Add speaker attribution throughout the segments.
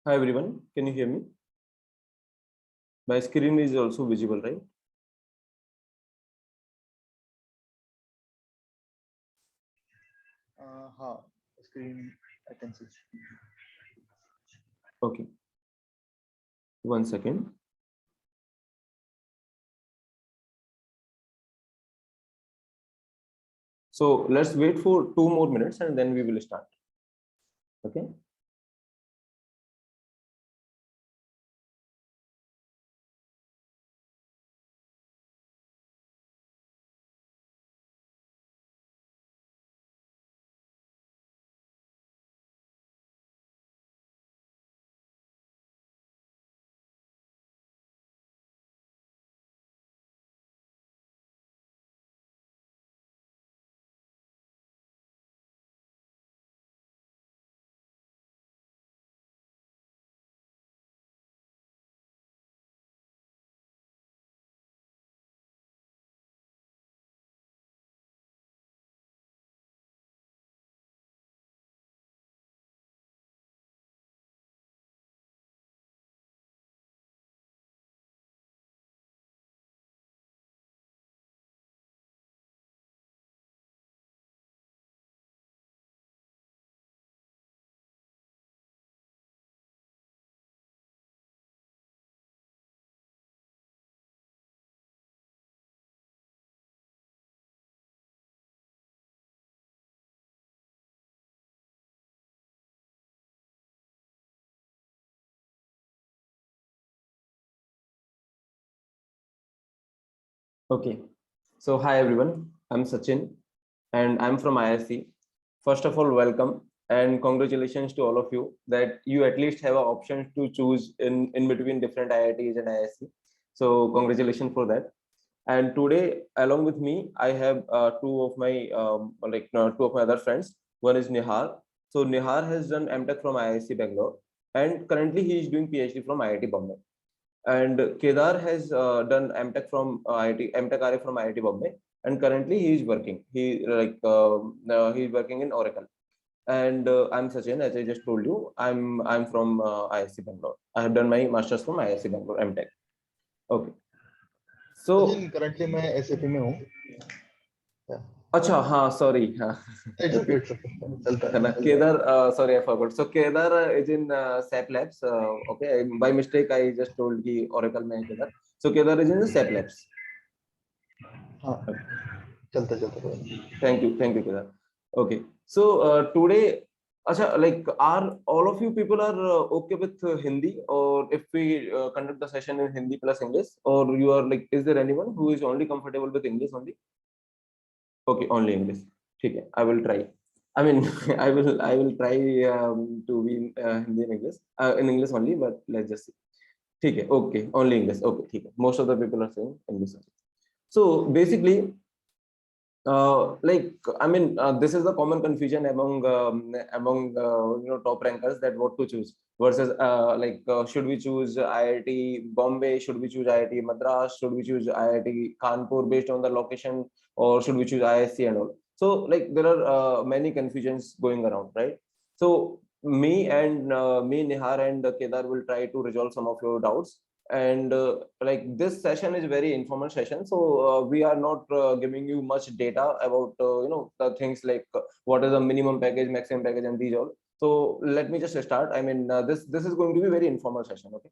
Speaker 1: Hi everyone, can you hear me? My screen is also visible, right?
Speaker 2: हाँ screen I can see.
Speaker 1: Okay, 1 second. So let's wait for 2 more minutes and then we will start. Okay. Okay. So hi everyone, I'm Sachin and I'm from ISC. First of all, welcome and congratulations to all of you that you at least have an option to choose in between different IITs and ISC. So congratulations for that. And today, along with me, I have two of my other friends. One is Nihar. So Nihar has done MTech from IISc Bangalore, and currently he is doing PhD from IIT Bombay. And Kedar has done MTech from IIT MTech RA from IIT Bombay, and currently he is working. He is working in Oracle. And I'm Sachin, as I just told you. I'm from IISc Bangalore. I have done my masters from IISc Bangalore MTech. Okay.
Speaker 2: Sachin
Speaker 1: So
Speaker 2: currently मैं SAP में हूँ. Yeah.
Speaker 1: अच्छा हाँ sorry हाँ
Speaker 2: It's okay, it's okay. चलता
Speaker 1: है ना
Speaker 2: है.
Speaker 1: Kedar sorry I forgot so Kedar is in SAP Labs okay by mistake I just told कि Oracle में है Kedar so Kedar is in SAP Labs
Speaker 2: हाँ
Speaker 1: okay.
Speaker 2: चलता चलता.
Speaker 1: Thank you Kedar okay so today अच्छा like are all of you people are okay with Hindi or if we conduct the session in Hindi plus English or you are like is there anyone who is only comfortable with English only okay only English ठीक है I will try I mean, I will try to be Hindi and English in English only, but let's just see. ठीक है, okay, only English. Okay, ठीक है. Most of the people are saying English only. So basically, like I mean, this is the common confusion among top rankers that what to choose versus should we choose IIT Bombay, should we choose IIT Madras, should we choose IIT Kanpur based on the location, or should we choose ISC and all. So like there are many confusions going around, right? So me, Nihar, and Kedar will try to resolve some of your doubts and like this session is very informal session so we are not giving you much data about the things like what is the minimum package maximum package and these all so let me just start I mean this is going to be very informal session okay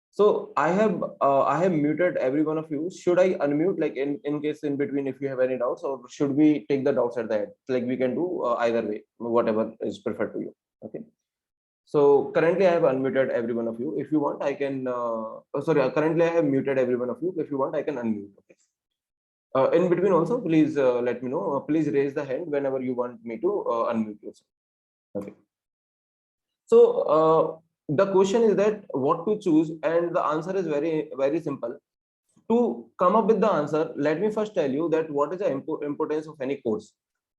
Speaker 1: so I have muted every one of you should I unmute like in case in between if you have any doubts or should we take the doubts at the end like we can do either way whatever is preferred to you okay so currently I have unmuted every one of you. If you want, I can. Currently I have muted every one of you. If you want, I can unmute. Okay. In between also, please let me know. Please raise the hand whenever you want me to unmute yourself. Okay. So the question is that what to choose, and the answer is very simple. To come up with the answer, let me first tell you that what is the importance of any course.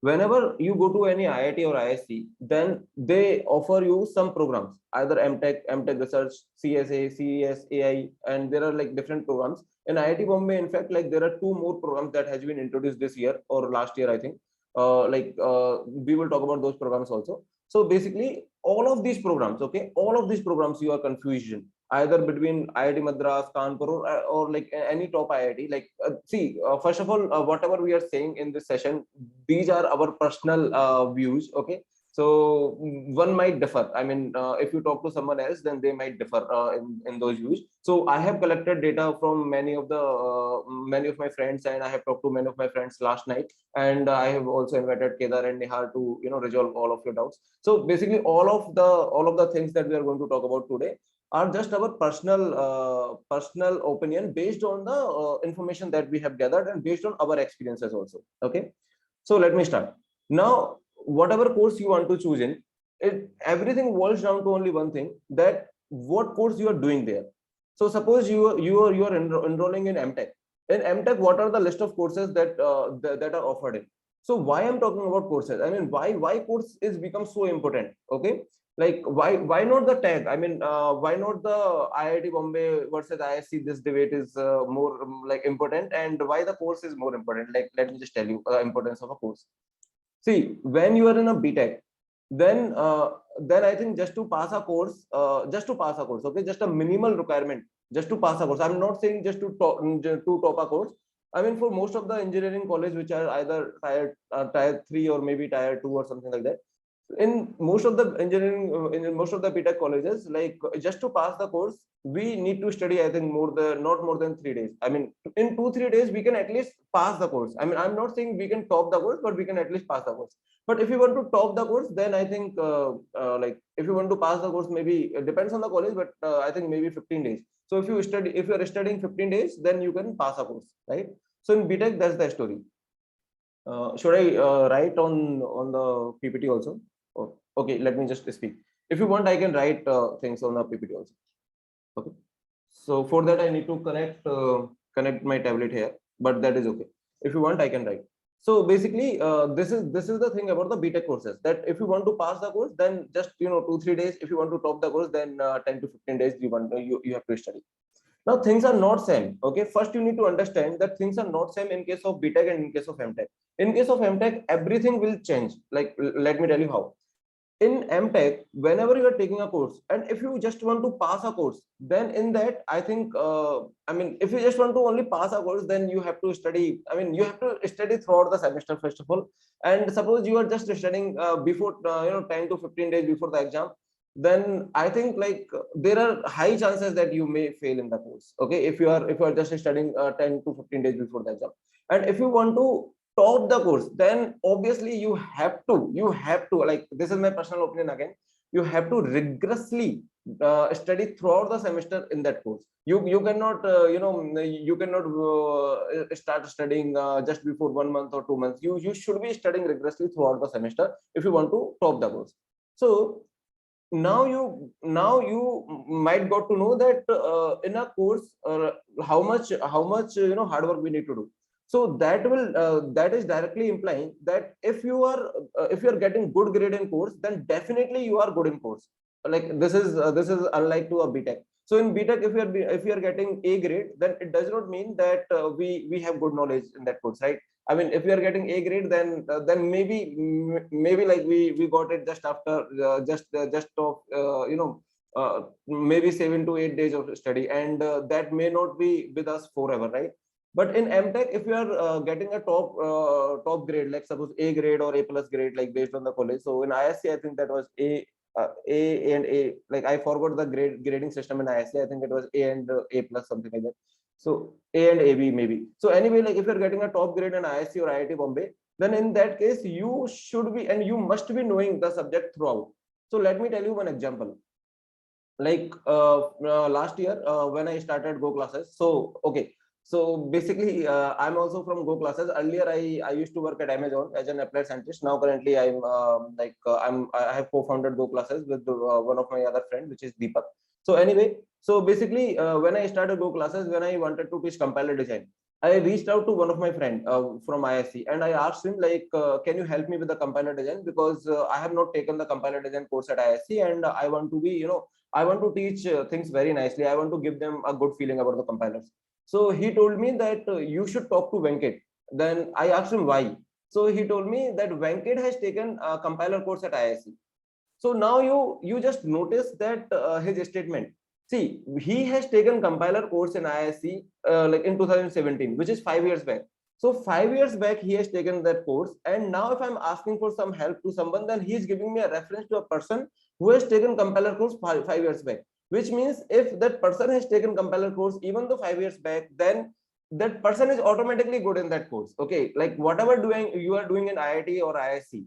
Speaker 1: Whenever you go to any IIT or ISC, then they offer you some programs, either MTech Research, CSA, CES, AI, and there are like different programs. In IIT Bombay, in fact, like there are two more programs that has been introduced this year or last year, I think. We will talk about those programs also. So basically, all of these programs, okay, all of these programs, you are confusion either between IIT Madras, Kanpur, or like any top IIT. Like, see, first of all, whatever we are saying in this session, these are our personal views, okay. So one might differ. I mean, if you talk to someone else, then they might differ in those views. So I have collected data from many of my friends, and I have talked to many of my friends last night, and I have also invited Kedar and Nihar to resolve all of your doubts. So basically, all of the things that we are going to talk about today are just our personal opinion based on the information that we have gathered and based on our experiences also. Okay, so let me start now. Whatever course you want to choose in, everything boils down to only one thing, that what course you are doing there. So suppose you are enrolling in MTech. In MTech, what are the list of courses that are offered in? So why I'm talking about courses, I mean, why course is become so important, okay. Like, why not the tag? I mean, why not the IIT Bombay versus ISC? This debate is more like important, and why the course is more important. Like, let me just tell you importance of a course. See, when you are in a BTech, then I think just to pass a course, okay, just a minimal requirement, just to pass a course. I'm not saying just to top a course. I mean, for most of the engineering college, which are either tier 3 or maybe tier 2 or something like that, in most of the engineering in most of the BTech colleges, like, just to pass the course, we need to study, I think, not more than 3 days. I mean, in 2-3 days we can at least pass the course. I mean, I'm not saying we can top the course, but we can at least pass the course. But if you want to top the course, then I think, like, if you want to pass the course, maybe it depends on the college, but I think maybe 15 days. So if you are studying 15 days, then you can pass a course, right? So in BTech, that's the story. Should I write on the PPT also? Oh, okay, let me just speak. If you want, I can write things on the PPT also. Okay. So for that, I need to connect my tablet here, but that is okay. If you want, I can write. So basically, this is the thing about the BTech courses, that if you want to pass the course, then just 2-3 days. If you want to top the course, then 10 to 15 days you have to study. Now things are not same. Okay, first you need to understand that things are not same in case of BTech and in case of MTech. In case of MTech, everything will change. Like, let me tell you how. In MTech, whenever you are taking a course, and if you just want to pass a course, then in that, I think, I mean, if you just want to only pass a course, then you have to study. I mean, you have to study throughout the semester, first of all. And suppose you are just studying before, 10 to 15 days before the exam, then I think, like, there are high chances that you may fail in the course. Okay, if you are just studying 10 to 15 days before the exam, and if you want to top the course, then obviously you have to, like, this is my personal opinion again, you have to rigorously study throughout the semester in that course. You cannot start studying just before 1 month or 2 months. You should be studying rigorously throughout the semester if you want to top the course. So now you might got to know that in a course, how much hard work we need to do. So that is directly implying that if you are getting good grade in course, then definitely you are good in course. Like, this is unlike to a BTech. So in BTech, if you are getting A grade, then it does not mean that we have good knowledge in that course, right? I mean, if we are getting A grade, then maybe like we got it just after just of maybe 7 to 8 days of study, and that may not be with us forever, right? But in MTech, if you are getting a top grade, like suppose A grade or A plus grade, like based on the college. So in ISC, I think that was A and A. Like, I forgot the grading system in ISC. I think it was A and A plus, something like that. So A and AB maybe. So anyway, like, if you're getting a top grade in ISC or IIT Bombay, then in that case you should be and you must be knowing the subject throughout. So let me tell you one example. Like, last year when I started Go classes. So okay. So basically, I'm also from Go classes. Earlier, I used to work at Amazon as an applied scientist. Now currently, I have co-founded Go classes with one of my other friend, which is Deepak. So anyway, so basically, when I started Go classes, when I wanted to teach compiler design, I reached out to one of my friend from ISC, and I asked him, like, can you help me with the compiler design, because I have not taken the compiler design course at ISC, and I want to be, I want to teach things very nicely. I want to give them a good feeling about the compilers. So he told me that you should talk to Venkat. Then I asked him why. So he told me that Venkat has taken a compiler course at ISC. So now you just notice that his statement. See, he has taken compiler course in IISc like in 2017, which is 5 years back. So 5 years back, he has taken that course. And now if I'm asking for some help to someone, then he is giving me a reference to a person who has taken compiler course 5 years back. Which means if that person has taken compiler course, even though 5 years back, then that person is automatically good in that course. Okay, like whatever you are doing in IIT or IISc,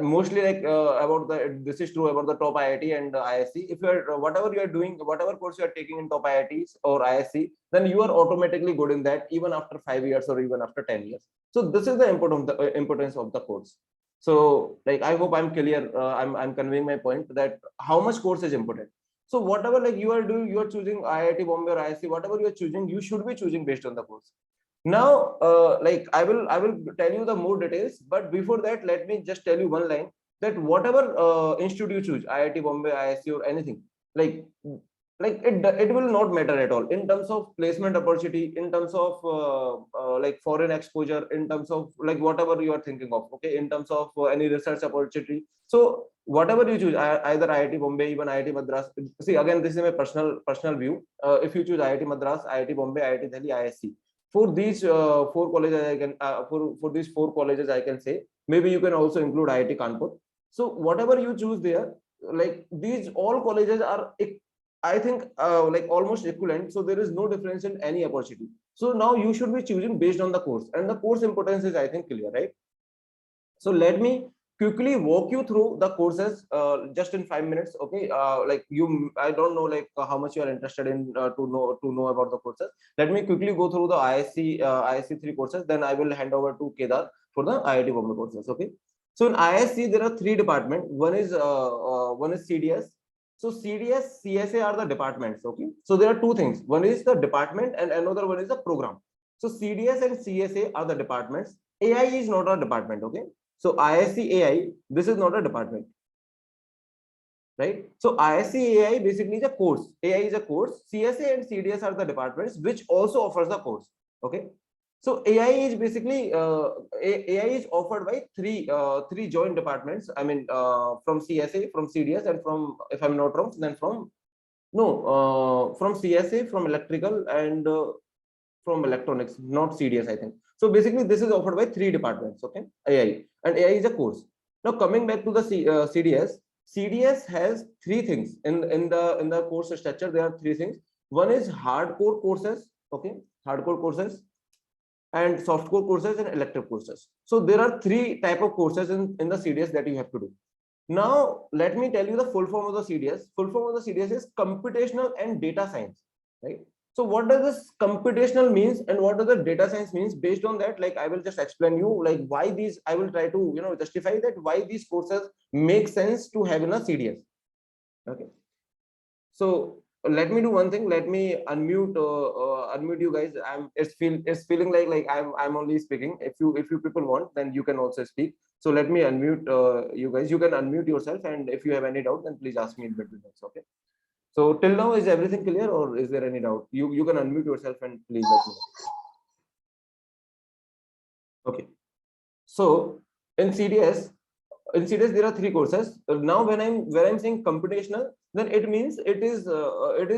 Speaker 1: mostly like about this is true about the top IIT and IISc. If you are whatever you are doing, whatever course you are taking in top IITs or IISc, then you are automatically good in that even after 5 years or even after 10 years. So this is the importance of the course. So like I hope I'm clear. I'm conveying my point that how much course is important. So whatever like you are doing, you are choosing IIT Bombay or IISc, whatever you are choosing, you should be choosing based on the course. Now, like I will tell you the more details, but before that, let me just tell you one line that whatever institute you choose, IIT Bombay, IISc, or anything, like it will not matter at all in terms of placement opportunity, in terms of like foreign exposure, in terms of like whatever you are thinking of, okay, in terms of any research opportunity. So whatever you choose, either IIT Bombay, even IIT Madras. See, again, this is my personal view. If you choose IIT Madras, IIT Bombay, IIT Delhi, IISc, for these four colleges I can for these four colleges I can say, maybe you can also include IIT Kanpur. So whatever you choose there, like these all colleges are I think like almost equivalent, so there is no difference in any opportunity. So now you should be choosing based on the course, and the course importance is I think clear, right? So let me quickly walk you through the courses just in 5 minutes. Okay, like I don't know like how much you are interested in to know about the courses. Let me quickly go through the IISc 3 courses, then I will hand over to Kedar for the IIT Bombay courses. Okay, so in IISc there are 3 departments. One is CDS. So CDS, CSA are the departments. Okay, so there are 2 things. One is the department and another one is the program. So CDS and CSA are the departments. AI is not a department. Okay, so IISc AI, this is not a department, right? So IISc AI basically is a course. AI is a course. CSA and CDS are the departments which also offers the course. Okay. So AI is basically AI is offered by three joint departments. I mean, from CSA, from CDS, and from, if I'm not wrong, then from from CSA, from electrical, and from electronics, not CDS, I think. So basically, this is offered by 3 departments. Okay, AI, and AI is a course. Now coming back to the CDS, CDS has 3 things in the course structure. There are 3 things. One is hardcore courses. Okay, hardcore courses, and softcore courses, and elective courses. So there are 3 type of courses in the CDS that you have to do. Now let me tell you the full form of the CDS. Full form of the CDS is computational and data science, right? So what does this computational means and what does the data science means? Based on that, like I will just explain you like why these, I will try to justify that why these courses make sense to have in a CDS. Okay, so let me do one thing. Let me unmute you guys. It's feeling like I'm only speaking. If you people want, then you can also speak. So let me unmute you guys. You can unmute yourself, and if you have any doubt, then please ask me in between. Okay. So till now, is everything clear, or is there any doubt? You can unmute yourself and please let me know. Okay. So in CDS, there are 3 courses. Now when I'm saying computational, then it means it is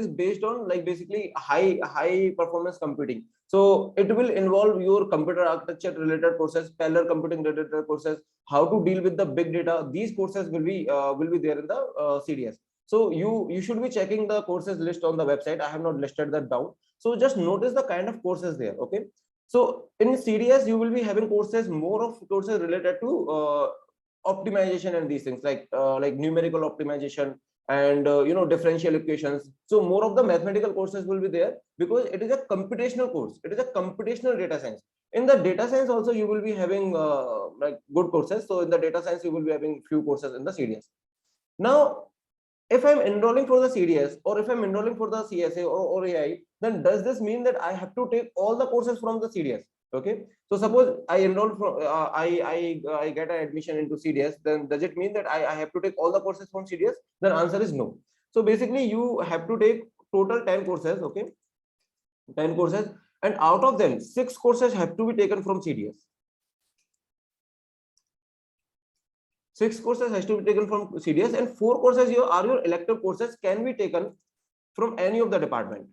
Speaker 1: based on like basically high performance computing. So it will involve your computer architecture related courses, parallel computing related courses, how to deal with the big data. These courses will be there in the CDS. So you should be checking the courses list on the website. I have not listed that down. So just notice the kind of courses there. Okay. So in CDS, you will be having courses, more of courses related to optimization and these things like numerical optimization and differential equations. So more of the mathematical courses will be there because it is a computational course. It is a computational data science. In the data science also you will be having like good courses. So in the data science you will be having few courses in the CDS. Now if I'm enrolling for the CDS or if I'm enrolling for the CSA or AI, then does this mean that I have to take all the courses from the CDS? Okay, so suppose I enroll from I get an admission into CDS, then does it mean that I have to take all the courses from CDS? Then answer is no. So basically you have to take total 10 courses. Okay, 10 courses, and out of them 6 courses have to be taken from CDS. 6 courses has to be taken from CDS, and 4 courses are your elective courses, can be taken from any of the department,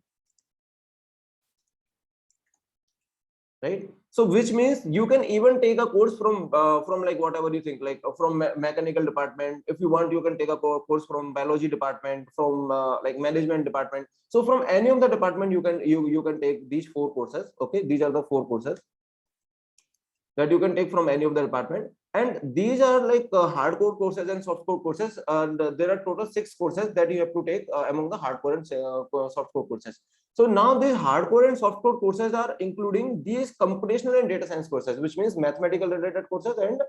Speaker 1: right? So which means you can even take a course from like whatever you think, like from mechanical department. If you want, you can take a course from biology department, from like management department. So from any of the department you can take these 4 courses. Okay, these are the 4 courses that you can take from any of the department, and these are like hardcore courses and softcore courses, and there are total 6 courses that you have to take among the hardcore and softcore courses. So now the hardcore and softcore courses are including these computational and data science courses, which means mathematical related courses and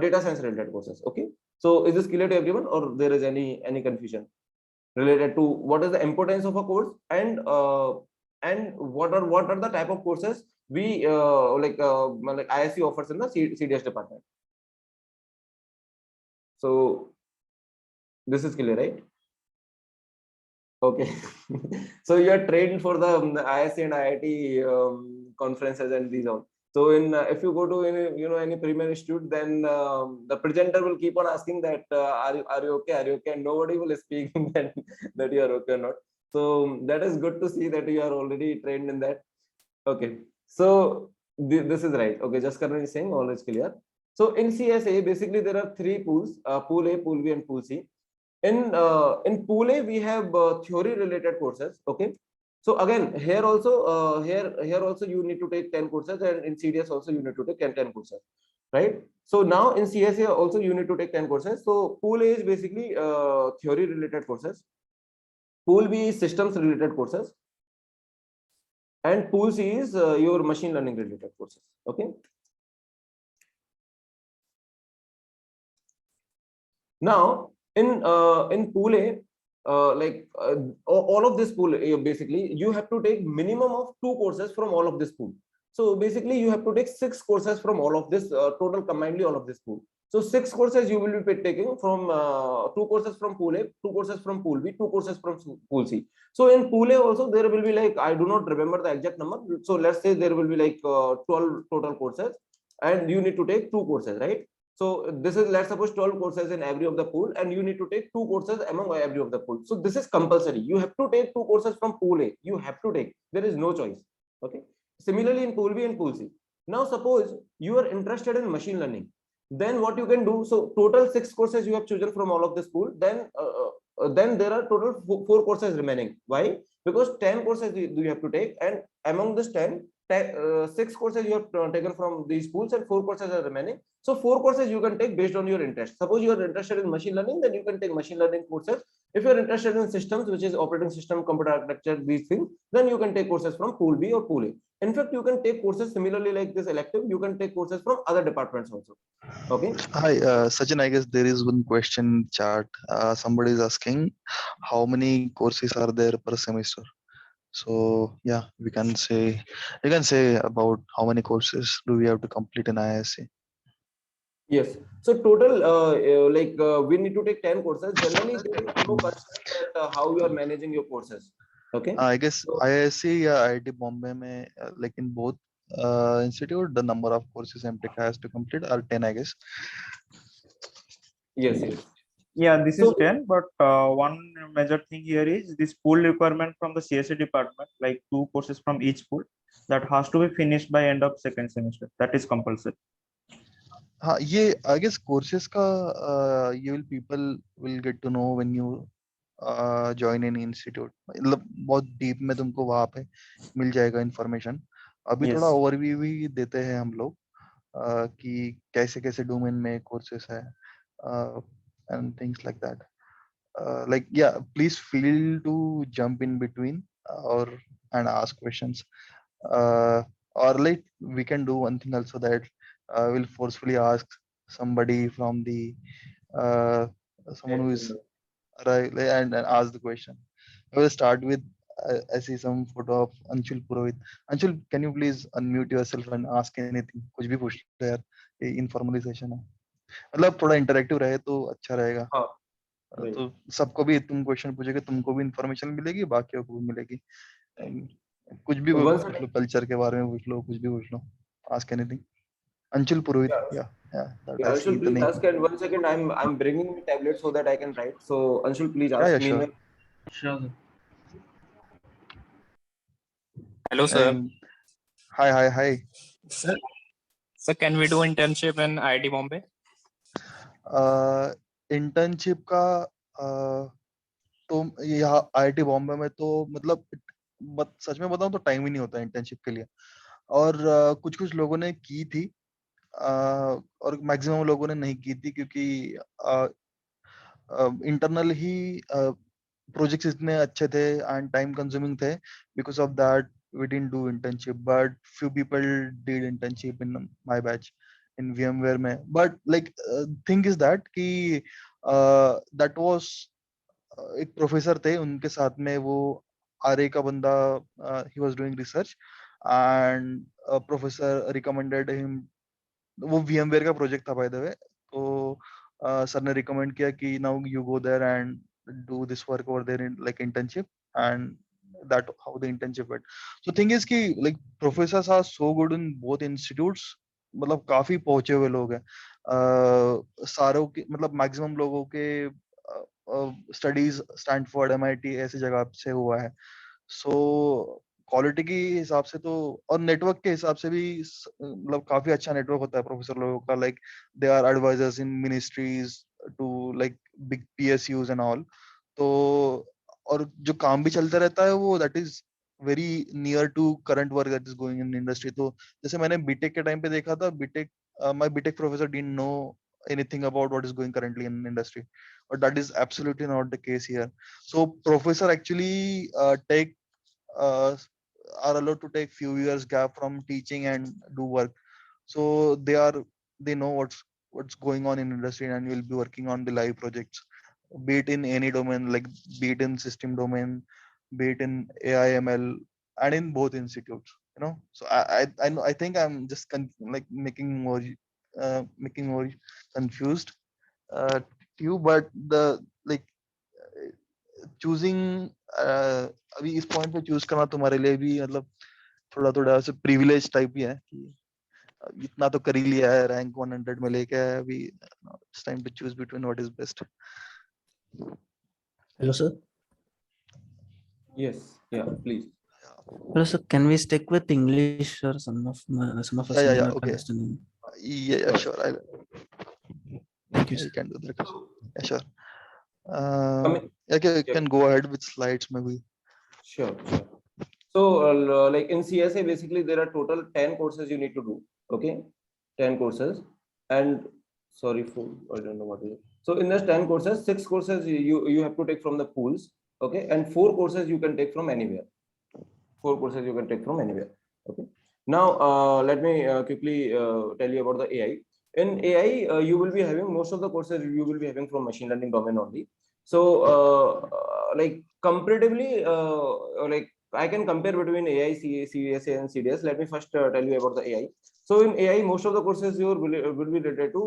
Speaker 1: data science related courses. Okay, so is this clear to everyone, or there is any confusion related to what is the importance of a course, and what are the type of courses we like ISC offers in the CDS department? So this is clear, right? Okay. So you are trained for the ISC and IIT conferences and these all. So in if you go to any premier institute, then the presenter will keep on asking that are you okay, are you okay, and nobody will speak that you are okay or not. So that is good to see that you are already trained in that. Okay, so this is right. Okay, just Karan is saying all is clear. So in CSA, basically there are 3 pools: pool A, pool B, and pool C. In pool A, we have theory related courses. Okay, so again here also here also you need to take 10 courses, and in CDS also you need to take 10 courses, right? So now in CSA also you need to take 10 courses. So pool A is basically theory related courses. Pool B is systems related courses, and pool C is your machine learning related courses. Okay, now in pool A, all of this pool A, basically you have to take minimum of 2 courses from all of this pool. So basically you have to take 6 courses from all of this total combinedly all of this pool. So 6 courses you will be taking from 2 courses from pool A, 2 courses from pool B, 2 courses from pool C. So in pool A also there will be like, I do not remember the exact number. So let's say there will be like 12 total courses, and you need to take 2 courses, right? So this is, let's suppose 12 courses in every of the pool, and you need to take 2 courses among every of the pool. So this is compulsory. You have to take 2 courses from pool A. You have to take. There is no choice. Okay. Similarly in pool B and pool C. Now suppose you are interested in machine learning, then what you can do? So total 6 courses you have chosen from all of this pool. Then there are total 4 courses remaining. Why? Because 10 courses you have to take, and among this 10, 6 courses you have taken from these pools, and 4 courses are remaining. So 4 courses you can take based on your interest. Suppose you are interested in machine learning, then you can take machine learning courses. If you are interested in systems, which is operating system, computer architecture, these things, then you can take courses from pool B or pool A. In fact, you can take courses similarly like this elective. You can take courses from other departments also. Okay.
Speaker 2: Hi, Sachin, I guess there is one question in chat. Somebody is asking how many courses are there per semester. So yeah, you can say about how many courses do we have to complete in ISC.
Speaker 1: Yes. So total, we need to take 10 courses. Generally, there is no concern that how you are managing your courses. Okay.
Speaker 2: I guess
Speaker 1: So,
Speaker 2: IISc या IIT Bombay में like in both institute the number of courses MTech has to complete are 10, I guess.
Speaker 1: yes, yes.
Speaker 3: Yeah, this is
Speaker 1: So
Speaker 3: 10, but one major thing here is this pool requirement from the CSA department, like 2 courses from each pool, that has to be finished by end of second semester. That is compulsory.
Speaker 2: हाँ ये I guess courses का you will people will get to know when you join any institute. मतलब बहुत deep में तुमको वहाँ पे मिल जाएगा information. अभी
Speaker 3: Yes.
Speaker 2: थोड़ा overview भी देते हैं हम लोग कि कैसे कैसे domain में courses है and things like that. Like yeah, please feel to jump in between and ask questions. Or like we can do one thing also that we'll forcefully ask somebody from the someone who is right and ask the question. I will start with I see some photo of Anshul Purohit. Anshul, can you please unmute yourself and ask anything? कुछ भी पूछ लो यार, ये informal session है. मतलब थोड़ा interactive रहे तो अच्छा रहेगा.
Speaker 1: हाँ,
Speaker 2: तो सबको भी तुम क्वेश्चन पूछोगे, तुमको भी इंफॉर्मेशन मिलेगी, बाकियों को भी मिलेगी. कुछ भी पूछ लो, कल्चर के बारे में पूछ लो, कुछ भी पूछ लो. Ask anything. अंशुल पुरोहित, या Yeah, that
Speaker 1: Yeah,
Speaker 2: I see
Speaker 1: Anshul,
Speaker 2: the
Speaker 1: please
Speaker 2: name.
Speaker 1: ask. And 1 second, I'm bringing my tablet so that I can write. So Anshul, please
Speaker 2: Yeah,
Speaker 1: ask.
Speaker 2: yeah, sure.
Speaker 1: Meanwhile,
Speaker 4: Sure, sir. Hello, sir.
Speaker 2: And hi.
Speaker 4: Sir, sir, can we do internship in IIT Bombay?
Speaker 2: Internship का तो यहाँ IIT Bombay में तो मतलब सच में बताऊं तो time ही नहीं होता इंटर्नशिप के लिए। और कुछ कुछ लोगों ने की थी और मैक्सिमम लोगों ने नहीं की थी क्योंकि इंटरनल ही प्रोजेक्ट्स इतने अच्छे थे एंड टाइम कंज्यूमिंग थे, because of that we didn't do internship, but few people did internship in my batch in VMware में. But like thing is that कि that was एक प्रोफेसर थे उनके साथ में, वो आरए का बंदा, he was doing research and professor recommended him. वो VMware का प्रोजेक्ट था बाय द वे, तो सर ने रिकमेंड किया कि now you go there and do this work over there in like internship, and that how the internship went. So thing is कि like professors are so good in both institutes, मतलब काफी पहुंचे हुए लोग हैं। सारों के मतलब मैक्सिमम लोगों के स्टडीज स्टैनफोर्ड एमआईटी ऐसी जगह से हुआ है। सो क्वालिटी के हिसाब से तो और नेटवर्क के हिसाब से भी मतलब काफी अच्छा नेटवर्क होता है प्रोफेसर लोगों का। Like they are advisers in ministries to like big PSUs and all. तो और जो काम भी चलता रहता है वो that is very near to current work that is going in industry. तो जैसे मैंने बीटेक के टाइम पे देखा था, BTech my BTech professor didn't know anything about what is going currently in industry, but that is absolutely not the case here. So professor actually take uh, are allowed to take few years gap from teaching and do work. So they know what's going on in industry and will be working on the live projects, be it in any domain, like be it in system domain, be it in AI/ML, and in both institutes. You know, so I know, I think I'm just like making more confused to you, but the like choosing अभी इस point पे choose करना तुम्हारे लिए भी मतलब थोड़ा थोड़ा ऐसे प्रिविलेज टाइप ही है कि इतना तो कर ही लिया है, रैंक 100 में लेके आया, अभी it's time to choose between what is best.
Speaker 5: Hello, sir.
Speaker 1: yes, yeah, please.
Speaker 5: Hello, sir. Can we stick with English, or some of us may
Speaker 2: Yeah,
Speaker 5: not
Speaker 2: okay.
Speaker 5: understand?
Speaker 2: Yeah, sure.
Speaker 5: Thank you,
Speaker 2: You
Speaker 5: sir.
Speaker 2: can do that. Yeah, sure.
Speaker 1: Coming-
Speaker 2: Okay, you
Speaker 1: yeah.
Speaker 2: can go ahead with slides maybe.
Speaker 1: Sure. So like in CSA, basically there are total 10 courses you need to do. Okay, 10 courses. And sorry for I don't know what is it. So in those 10 courses, 6 courses you have to take from the pools. Okay, and 4 courses you can take from anywhere. 4 courses you can take from anywhere. Okay, now let me quickly tell you about the AI. In AI, you will be having most of the courses you will be having from machine learning domain only. So like comparatively, like I can compare between AI, CSA and CDS. Let me first tell you about the AI. So in AI, most of the courses will be related to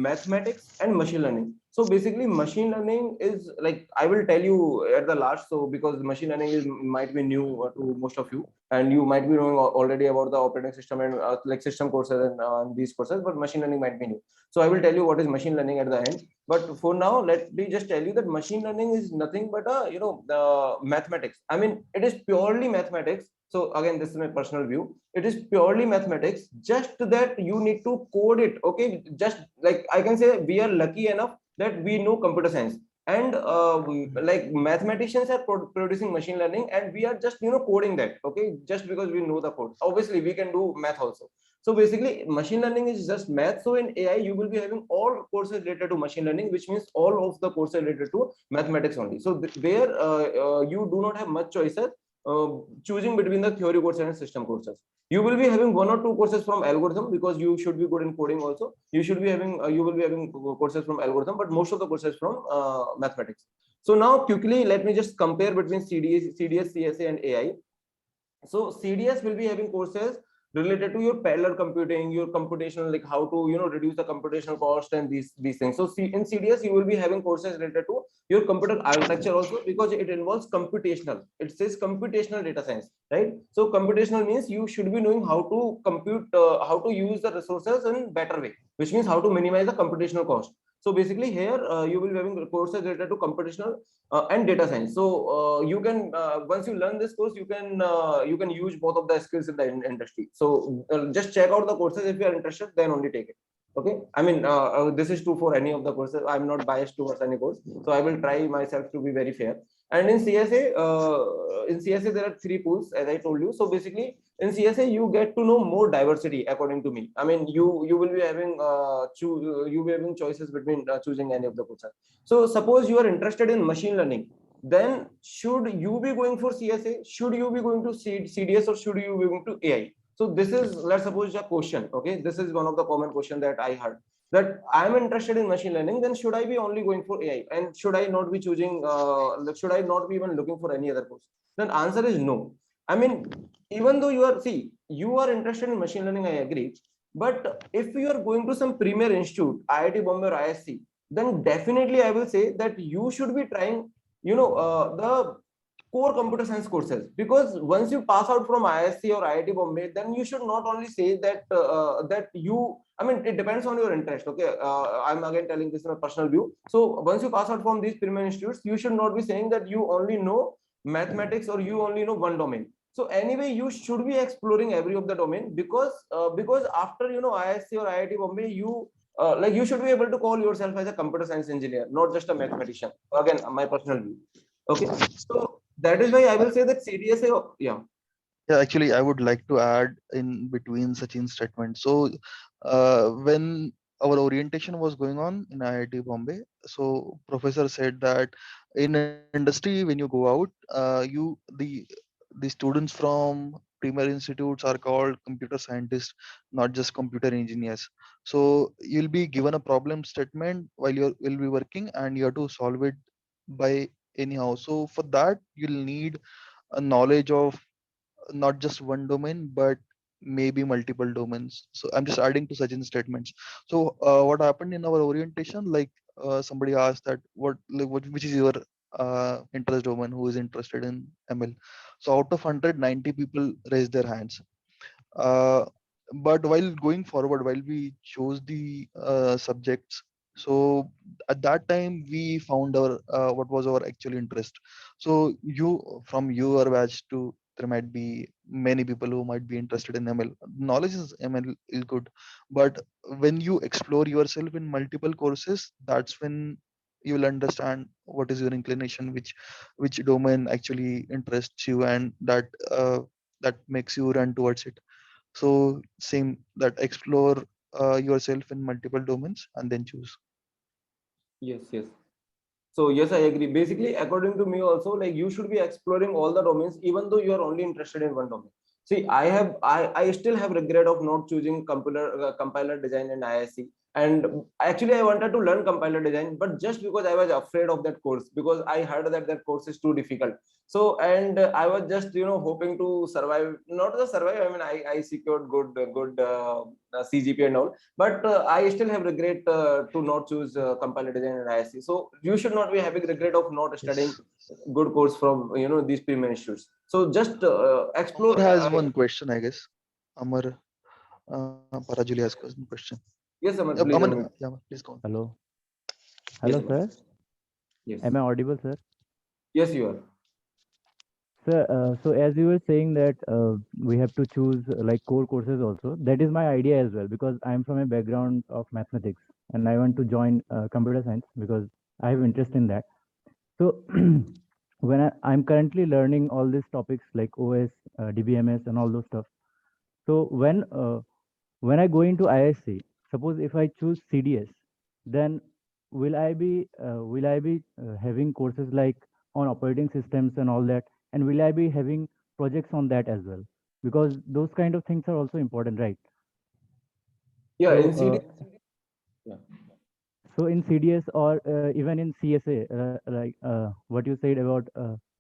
Speaker 1: mathematics and machine learning. So basically, machine learning is like I will tell you at the last. So because machine learning is might be new to most of you, and you might be knowing already about the operating system and like system courses and these courses, but machine learning might be new. So I will tell you what is machine learning at the end. But for now, let me just tell you that machine learning is nothing but the mathematics. I mean, it is purely mathematics. So again, this is my personal view. It is purely mathematics, just that you need to code it. Okay, just like I can say we are lucky enough that we know computer science, and like mathematicians are producing machine learning, and we are just coding that. Okay, just because we know the code. Obviously we can do math also. So basically machine learning is just math. So in AI you will be having all courses related to machine learning, which means all of the courses related to mathematics only. So there you do not have much choices choosing between the theory courses and system courses. You will be having 1 or 2 courses from algorithm, because you should be good in coding also. You should be having you will be having courses from algorithm, but most of the courses from mathematics. So now quickly let me just compare between CDS, CSA and AI. So CDS will be having courses related to your parallel computing, your computational, like how to reduce the computational cost and these things. So in CDS you will be having courses related to your computer architecture also, because it involves computational. It says computational data science, right? So computational means you should be knowing how to compute, how to use the resources in better way, which means how to minimize the computational cost. So basically here you will be having courses related to computational and data science. So you can once you learn this course, you can use both of the skills in the industry. So just check out the courses. If you are interested, then only take it. Okay, I mean this is true for any of the courses. I'm not biased towards any course, so I will try myself to be very fair. And in CSA, there are 3 pools, as I told you. So basically in CSA you get to know more diversity, according to me. I mean you will be having you will be having choices between choosing any of the courses. So suppose you are interested in machine learning, then should you be going for CSA, should you be going to CDS, or should you be going to AI? So this is, let's suppose, a question. Okay, this is one of the common question that I heard, that I'm interested in machine learning, then should I be only going for AI, and should I not be choosing should I not be even looking for any other course? Then answer is no. I mean, even though you are interested in machine learning, I agree, but if you are going to some premier institute, IIT Bombay or ISC, then definitely I will say that you should be trying the core computer science courses, because once you pass out from ISC or IIT Bombay, then you should not only say that I mean, it depends on your interest. Okay, I'm again telling this in a personal view. So once you pass out from these premier institutes, you should not be saying that you only know mathematics or you only know one domain. So anyway, you should be exploring every of the domain, because after ISC or IIT Bombay, like you should be able to call yourself as a computer science engineer, not just a mathematician. Again, my personal view. Okay, so that is why I will say that CDSA, yeah.
Speaker 2: Yeah, actually, I would like to add in between Sachin's statement. So, when our orientation was going on in IIT Bombay, so professor said that in industry, when you go out, the students from premier institutes are called computer scientists, not just computer engineers. So you'll be given a problem statement while you will be working, and you have to solve it by anyhow. So for that, you'll need a knowledge of not just one domain but maybe multiple domains. So I'm just adding to Sachin's statements. So what happened in our orientation, like somebody asked that which is your interest domain, who is interested in ML. So out of 190 people raised their hands. uh, but while going forward, while we chose the subjects, so at that time we found our what was our actual interest. So from your batch to, there might be many people who might be interested in ML. Knowledge is ML is good, but when you explore yourself in multiple courses, that's when you will understand what is your inclination, which domain actually interests you, and that makes you run towards it. So same, that explore yourself in multiple domains and then choose.
Speaker 1: Yes, yes. So yes, I agree. Basically, according to me also, like you should be exploring all the domains, even though you are only interested in one domain. See, I still have regret of not choosing compiler design in ISC. And actually, I wanted to learn compiler design, but just because I was afraid of that course, because I heard that that course is too difficult. So, and I was just hoping to survive, not to survive. I mean, I secured good CGP and all, but I still have regret to not choose compiler design in ISC. So you should not be having regret of not studying
Speaker 2: Yes.
Speaker 1: good course from these premier institutes. So just explore.
Speaker 2: Amar has one question, I guess. Amar Parajuli has question.
Speaker 1: Yes, Amar,
Speaker 2: Yep,
Speaker 1: please
Speaker 2: Aman,
Speaker 1: unmute.
Speaker 2: yeah, please go on.
Speaker 6: Hello.
Speaker 1: Yes,
Speaker 6: Hello,
Speaker 1: Amar.
Speaker 6: sir.
Speaker 1: Yes.
Speaker 6: Am I audible, sir?
Speaker 1: Yes, you are.
Speaker 6: Sir, so as you were saying that we have to choose like core courses also, that is my idea as well, because I'm from a background of mathematics and I want to join computer science because I have interest in that. So when I'm currently learning all these topics like OS, DBMS and all those stuff. So when I go into ISC, suppose if I choose CDS, then will I be having courses like on operating systems and all that, and will I be having projects on that as well? Because those kind of things are also important, right?
Speaker 1: Yeah,
Speaker 6: So
Speaker 1: in CD. Yeah.
Speaker 6: so in CDS or even in CSA, like what you said about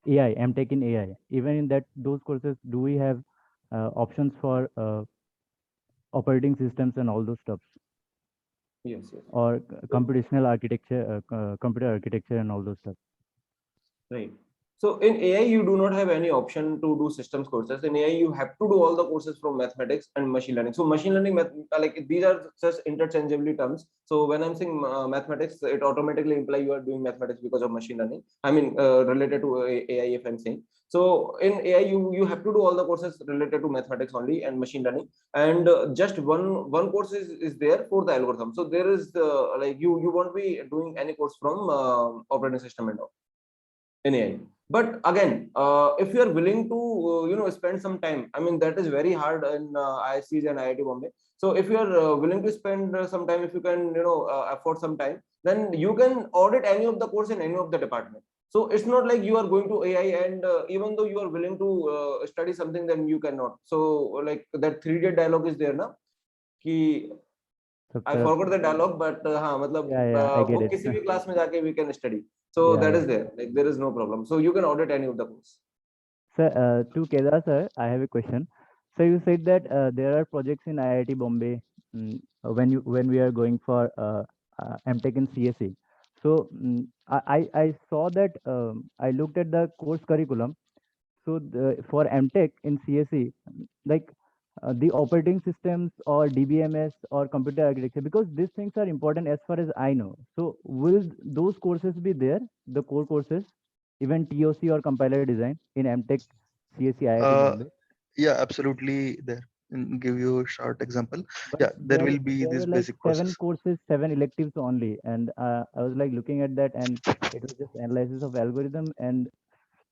Speaker 6: AI, MTech in AI, even in that those courses, do we have options for operating systems and all those stuff,
Speaker 1: Yes, yes.
Speaker 6: or computational architecture, computer architecture and all those stuff.
Speaker 1: Right. So in AI, you do not have any option to do systems courses. In AI, you have to do all the courses from mathematics and machine learning. So machine learning, like these are just interchangeably terms. So when I'm saying mathematics, it automatically implies you are doing mathematics because of machine learning. I mean, related to AI, if I'm saying. So in AI, you have to do all the courses related to mathematics only and machine learning, and just one course is there for the algorithm. So there is like you won't be doing any course from operating system and all in AI. But again, if you are willing to spend some time, I mean that is very hard in ISCs and IIT Bombay. So if you are willing to spend some time, if you can afford some time, then you can audit any of the course in any of the department. So it's not like you are going to AI and even though you are willing to study something, then you cannot. So like that 3-day dialogue is there now. कि I forgot the dialogue, but हाँ मतलब
Speaker 6: Yeah, I get
Speaker 1: वो
Speaker 6: it.
Speaker 1: किसी भी class में जाके we can study. So
Speaker 6: Yeah,
Speaker 1: that
Speaker 6: yeah.
Speaker 1: is there. Like there is no problem. So you can audit any of the course.
Speaker 6: Sir, to Kedar sir, I have a question. So you said that there are projects in IIT Bombay when we are going for MTech in CSE. So I saw that I looked at the course curriculum. So for MTech in CSE, like the operating systems or DBMS or computer architecture, because these things are important as far as I know. So will those courses be there, the core courses, even TOC or compiler design in MTech CSE IIT
Speaker 2: Uh,
Speaker 6: Bombay?
Speaker 2: yeah, absolutely there. Give you a short example.
Speaker 6: But
Speaker 2: Yeah, there will be
Speaker 6: there
Speaker 2: these
Speaker 6: were like
Speaker 2: basic
Speaker 6: 7
Speaker 2: courses.
Speaker 6: courses, 7 electives only, and I was like looking at that, and it was just analysis of algorithm and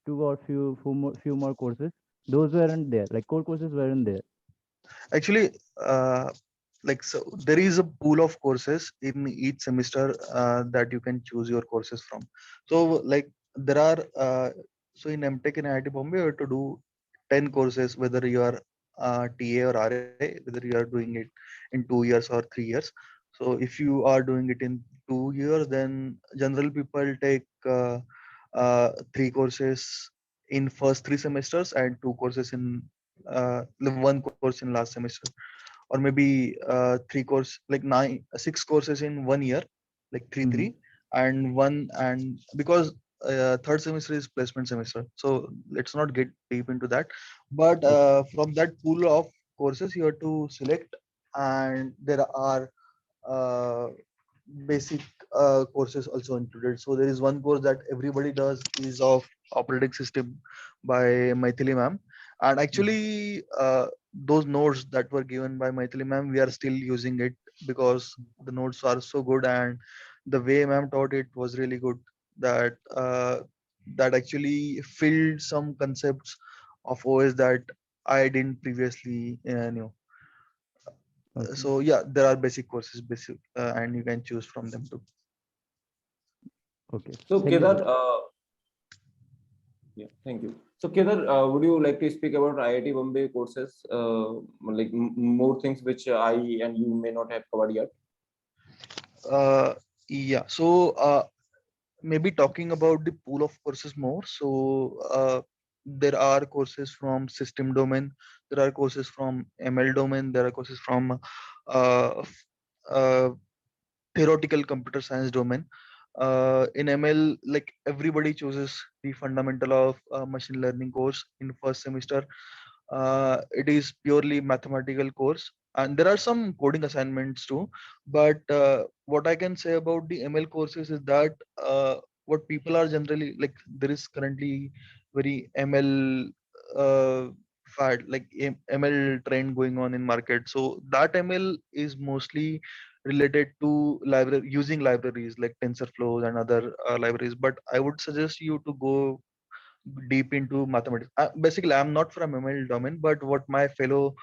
Speaker 6: two or few more courses. Those weren't there. Like core courses weren't there.
Speaker 2: Actually, like so there is a pool of courses in each semester that you can choose your courses from. So like there are so in MTech in IIT Bombay, you have to do 10 courses, whether you are TA or RA, whether you are doing it in 2 years or 3 years. So if you are doing it in 2 years, then general people take 3 courses in first 3 semesters and 2 courses in 1 course in last semester, or maybe 3 course like 6 courses in 1 year, like 3 3, and one, and because third semester is placement semester, so let's not get deep into that. But from that pool of courses you have to select, and there are uh, basic courses also included. So there is one course that everybody does is of operating system by Maithili ma'am, and actually those notes that were given by Maithili ma'am, we are still using it because the notes are so good, and the way ma'am taught it was really good, that that actually filled some concepts of OS that I didn't previously knew.
Speaker 6: Okay.
Speaker 2: So yeah, there are basic courses, basic, and you can choose from them too.
Speaker 6: Okay.
Speaker 1: So
Speaker 6: Thank you,
Speaker 1: Kedar,
Speaker 6: sir.
Speaker 1: yeah, thank you. So Kedar, would you like to speak about IIT Bombay courses, like more things which I and you may not have covered yet?
Speaker 2: Yeah, so maybe talking about the pool of courses more. So there are courses from system domain, there are courses from ML domain, there are courses from uh, theoretical computer science domain. In ML, like everybody chooses the fundamental of machine learning course in first semester. It is purely mathematical course, and there are some coding assignments too. But what I can say about the ML courses is that what people are generally like, there is currently very ML fad, like ML trend going on in market. So that ML is mostly related to library, using libraries like TensorFlow and other libraries. But I would suggest you to go deep into mathematics. Basically, I'm not from ML domain, but what my fellow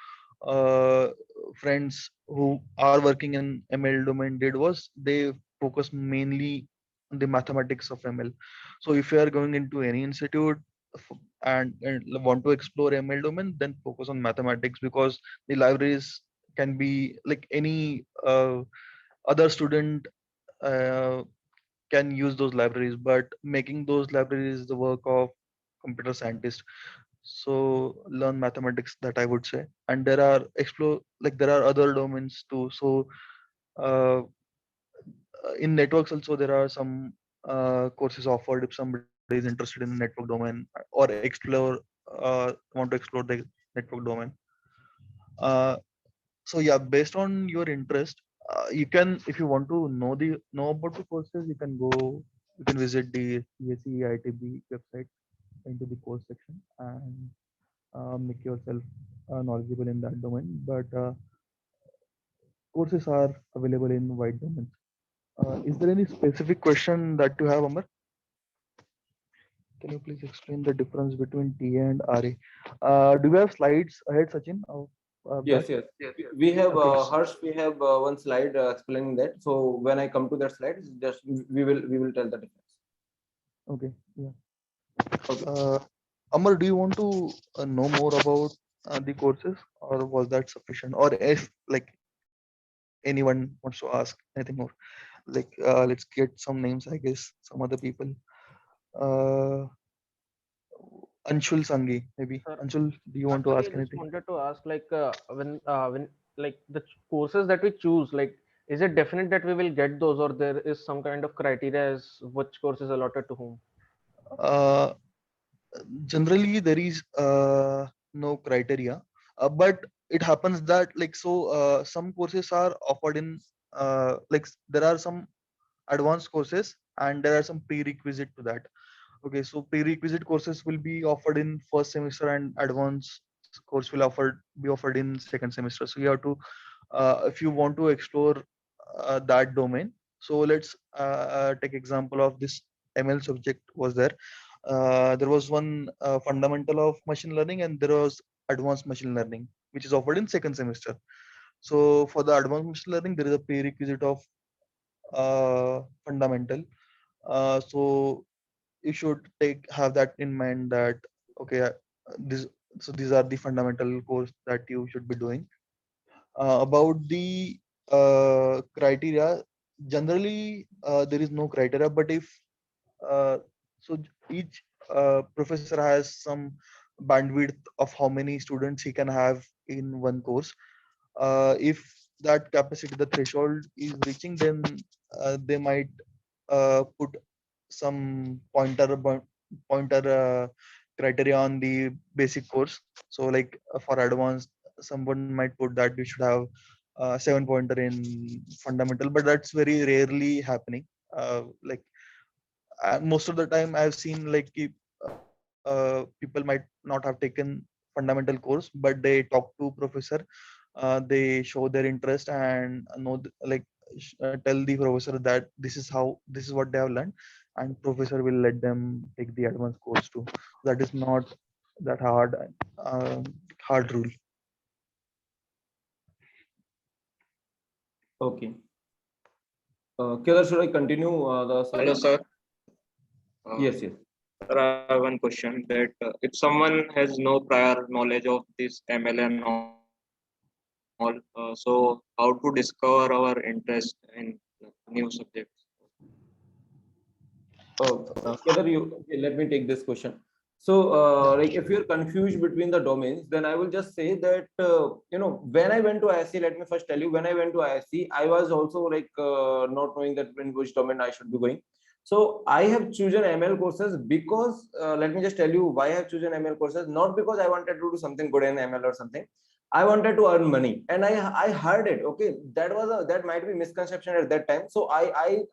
Speaker 2: uh, friends who are working in ML domain did was they focus mainly on the mathematics of ML. So if you are going into any institute and want to explore ML domain, then focus on mathematics, because the libraries can be like any other student uh, can use those libraries, but making those libraries the work of computer scientists. So learn mathematics, that I would say. And there are there are other domains too. So uh, in networks also there are some courses offered if somebody is interested in the network domain or want to explore the network domain. Uh, so yeah, based on your interest, you can, if you want to know about the courses, you can visit the CSE ITB website into the course section and make yourself knowledgeable in that domain. But courses are available in wide domains. Is there any specific question that you have, Amar? Can you please explain the difference between TA and RA? Do we have slides ahead, Sachin? Of
Speaker 1: Yes,
Speaker 2: that?
Speaker 1: yes. We have
Speaker 2: Okay.
Speaker 1: Harsh. We have one slide explaining that. So when I come to that slide, just we will tell the difference.
Speaker 2: Okay. Yeah.
Speaker 1: Okay.
Speaker 2: Amar, do you want to know more about the courses, or was that sufficient? Or if like anyone wants to ask anything more, let's get some names. I guess some other people. Uh, Anshul Sangi, maybe.
Speaker 7: Sir,
Speaker 2: Anshul, do you want to
Speaker 7: actually, I
Speaker 2: ask
Speaker 7: just
Speaker 2: anything?
Speaker 7: wanted to ask, when like courses that we choose, like, is it definite that we will get those, or there is some kind of criteria as which course is allotted to whom?
Speaker 2: Uh, Generally there is no criteria, but it happens that some courses are offered in there are some advanced courses and there are some prerequisite to that. Okay, so prerequisite courses will be offered in first semester and advanced course will be offered in second semester. So you have to, if you want to explore that domain. So let's take example of this ML subject was there. There was one fundamental of machine learning and there was advanced machine learning, which is offered in second semester. So for the advanced machine learning, there is a prerequisite of fundamental. So you should have that in mind that okay, this these are the fundamental course that you should be doing. About the criteria, generally there is no criteria, but if uh, each professor has some bandwidth of how many students he can have in one course. If that capacity, the threshold is reaching, then they might put some pointer criteria on the basic course. So for advanced, someone might put that you should have 7 pointer in fundamental, but that's very rarely happening. Most of the time I've seen people might not have taken fundamental course, but they talk to professor, they show their interest and tell the professor that this is what they have learned, and professor will let them take the advanced course too. That is not that uh, hard rule.
Speaker 1: Okay. Kedar, should I continue the slide?
Speaker 4: Hello, sir.
Speaker 1: Yes, yes.
Speaker 4: Sir, I have one question that if someone has no prior knowledge of this ML and all, so how to discover our interest in new subjects?
Speaker 1: Kedar, okay, let me take this question. So, if you're confused between the domains, then I will just say that when I went to ISC, let me first tell you, when I went to ISC, I was also not knowing that in which domain I should be going. So I have chosen ML courses because let me just tell you why I have chosen ML courses. Not because I wanted to do something good in ML or something. I wanted to earn money, and I heard it. Okay, that might be misconception at that time. So I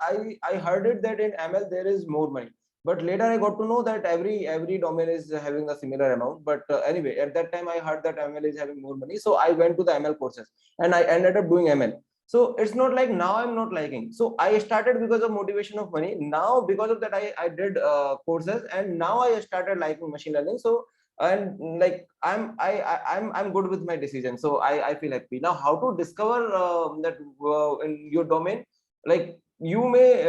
Speaker 1: heard it that in ML there is more money, but later I got to know that every domain is having a similar amount. But anyway, at that time I heard that ML is having more money, so I went to the ML courses and I ended up doing ML. So it's not like now I'm not liking. So I started because of motivation of money. Now because of that I did courses, and now I started liking machine learning. So and like I'm good with my decision, so I feel happy. Now how to discover that in your domain, like you may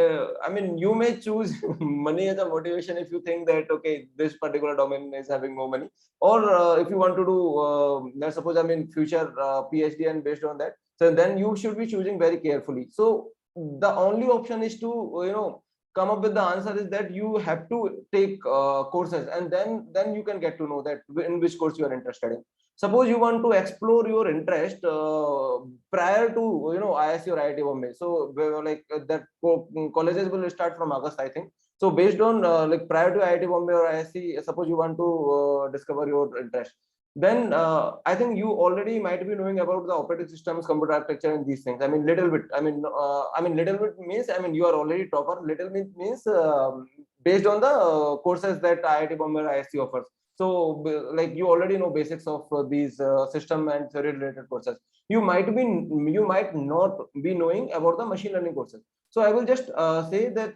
Speaker 1: you may choose money as a motivation if you think that okay, this particular domain is having more money, or if you want to do let's suppose future PhD, and based on that, so then you should be choosing very carefully. So the only option is to come up with the answer is that you have to take courses, and then you can get to know that in which course you are interested in. Suppose you want to explore your interest prior to IISc or IIT Bombay. So like that colleges will start from August, I think. So based on like prior to IIT Bombay or IISc, suppose you want to discover your interest, then I think you already might be knowing about the operating systems, computer architecture, and these things. I mean, little bit. I mean, little bit means, I mean, you are already topper. Little bit means based on the courses that IIT Bombay or IISc offers. So, like you already know basics of these system and theory related courses. You might not be knowing about the machine learning courses. So I will just say that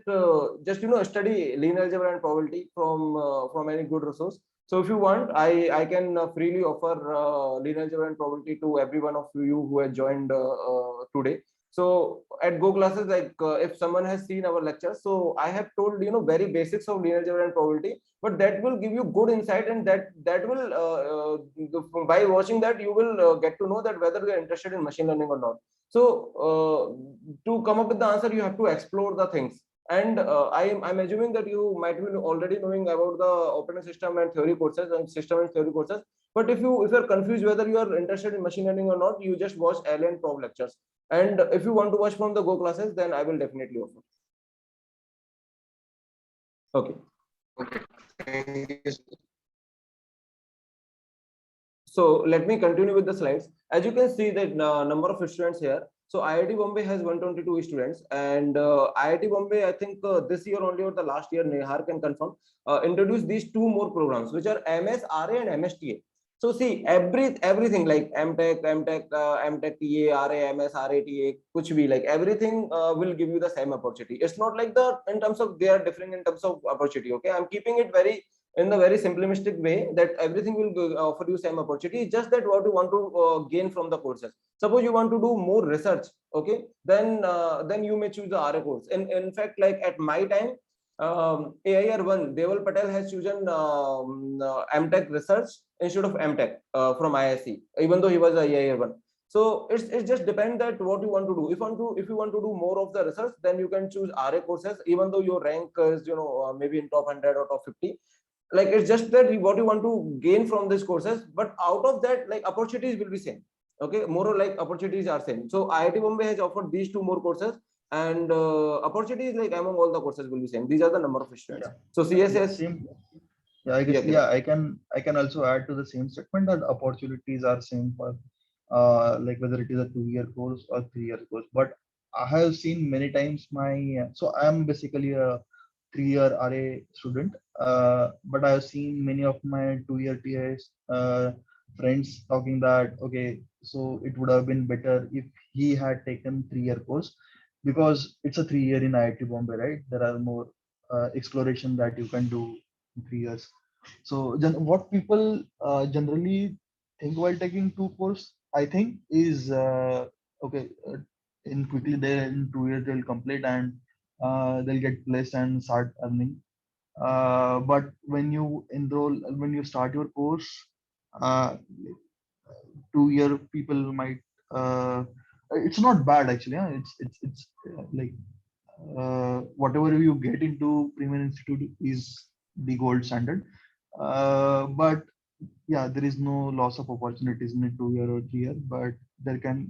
Speaker 1: just study linear algebra and probability from any good resource. So if you want, I can freely offer linear algebra and probability to every one of you who has joined today. So at Go Classes, like if someone has seen our lectures, so I have told very basics of linear algebra and probability, but that will give you good insight, and that will by watching that you will get to know that whether you are interested in machine learning or not. So to come up with the answer, you have to explore the things. And I'm assuming that you might be already knowing about the operating system and theory courses and system and theory courses. But if you're confused whether you are interested in machine learning or not, you just watch L and Prob lectures. And if you want to watch from the Go Classes, then I will definitely offer. Okay.
Speaker 4: Okay. Thank you.
Speaker 1: So let me continue with the slides. As you can see, that number of students here. So IIT Bombay has 122 students, and IIT Bombay, I think this year only or the last year, Nehar can confirm, introduced these two more programs, which are MS RA and MSTA. So see, everything like MTech, TA, RA, MS, RA, TA, kuch bhi, like everything will give you the same opportunity. It's not like in terms of they are different in terms of opportunity. Okay, I'm keeping it in the very simplistic way that everything will offer you same opportunity. Just that what you want to gain from the courses. Suppose you want to do more research, okay, then you may choose the RA course. In fact, like at my time, AIR1, Deval Patel has chosen MTech research instead of MTech from IISc, even though he was a AIR1. So it just depends that what you want to do. If you want to do more of the research, then you can choose RA courses, even though your rank is maybe in top 100 or top 50. Like it's just that what you want to gain from these courses, but out of that, like opportunities will be same. Okay, more or like opportunities are same. So IIT Bombay has offered these two more courses, and opportunities like among all the courses will be same. These are the number of students.
Speaker 2: Yeah.
Speaker 1: So CSS.
Speaker 2: Same. Yeah, I guess.
Speaker 1: Yeah,
Speaker 2: Yeah, I can also add to the same statement that opportunities are same for like whether it is a 2-year course or 3-year course. But I have seen many times so I'm basically a 3-year RA student, but I have seen many of my 2-year TAs friends talking that okay, so it would have been better if he had taken 3-year course because it's a 3-year in IIT Bombay, right? There are more exploration that you can do in 3 years. So what people generally think while taking 2 course, I think, is okay. In quickly they in 2 years they'll complete and they'll get placed and start earning. But when you when you start your course, uh, 2-year people might. It's not bad actually. Yeah? It's like whatever you get into Premier Institute is the gold standard. But yeah, there is no loss of opportunities in a 2-year or 3-year, but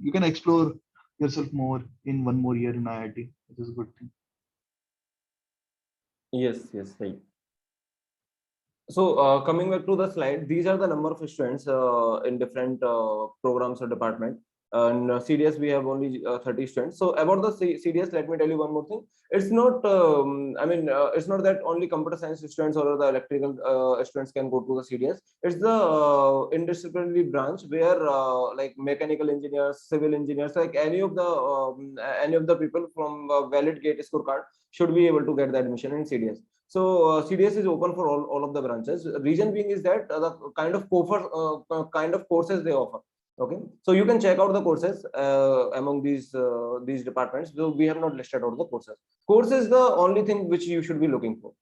Speaker 2: you can explore yourself more in 1 more year in IIT, which is a good thing.
Speaker 1: yes, right. So coming back to the slide, these are the number of students in different programs or department. And CDS we have only 30 students. So about the CDS, let me tell you one more thing. It's not it's not that only computer science students or the electrical students can go to the CDS. It's the interdisciplinary branch where like mechanical engineers, civil engineers, like any of the people from valid GATE scorecard should be able to get the admission in CDS. So CDS is open for all of the branches. Reason being is that the kind of courses they offer. Okay, so you can check out the courses among these departments. So we have not listed out the courses. Course is the only thing which you should be looking for.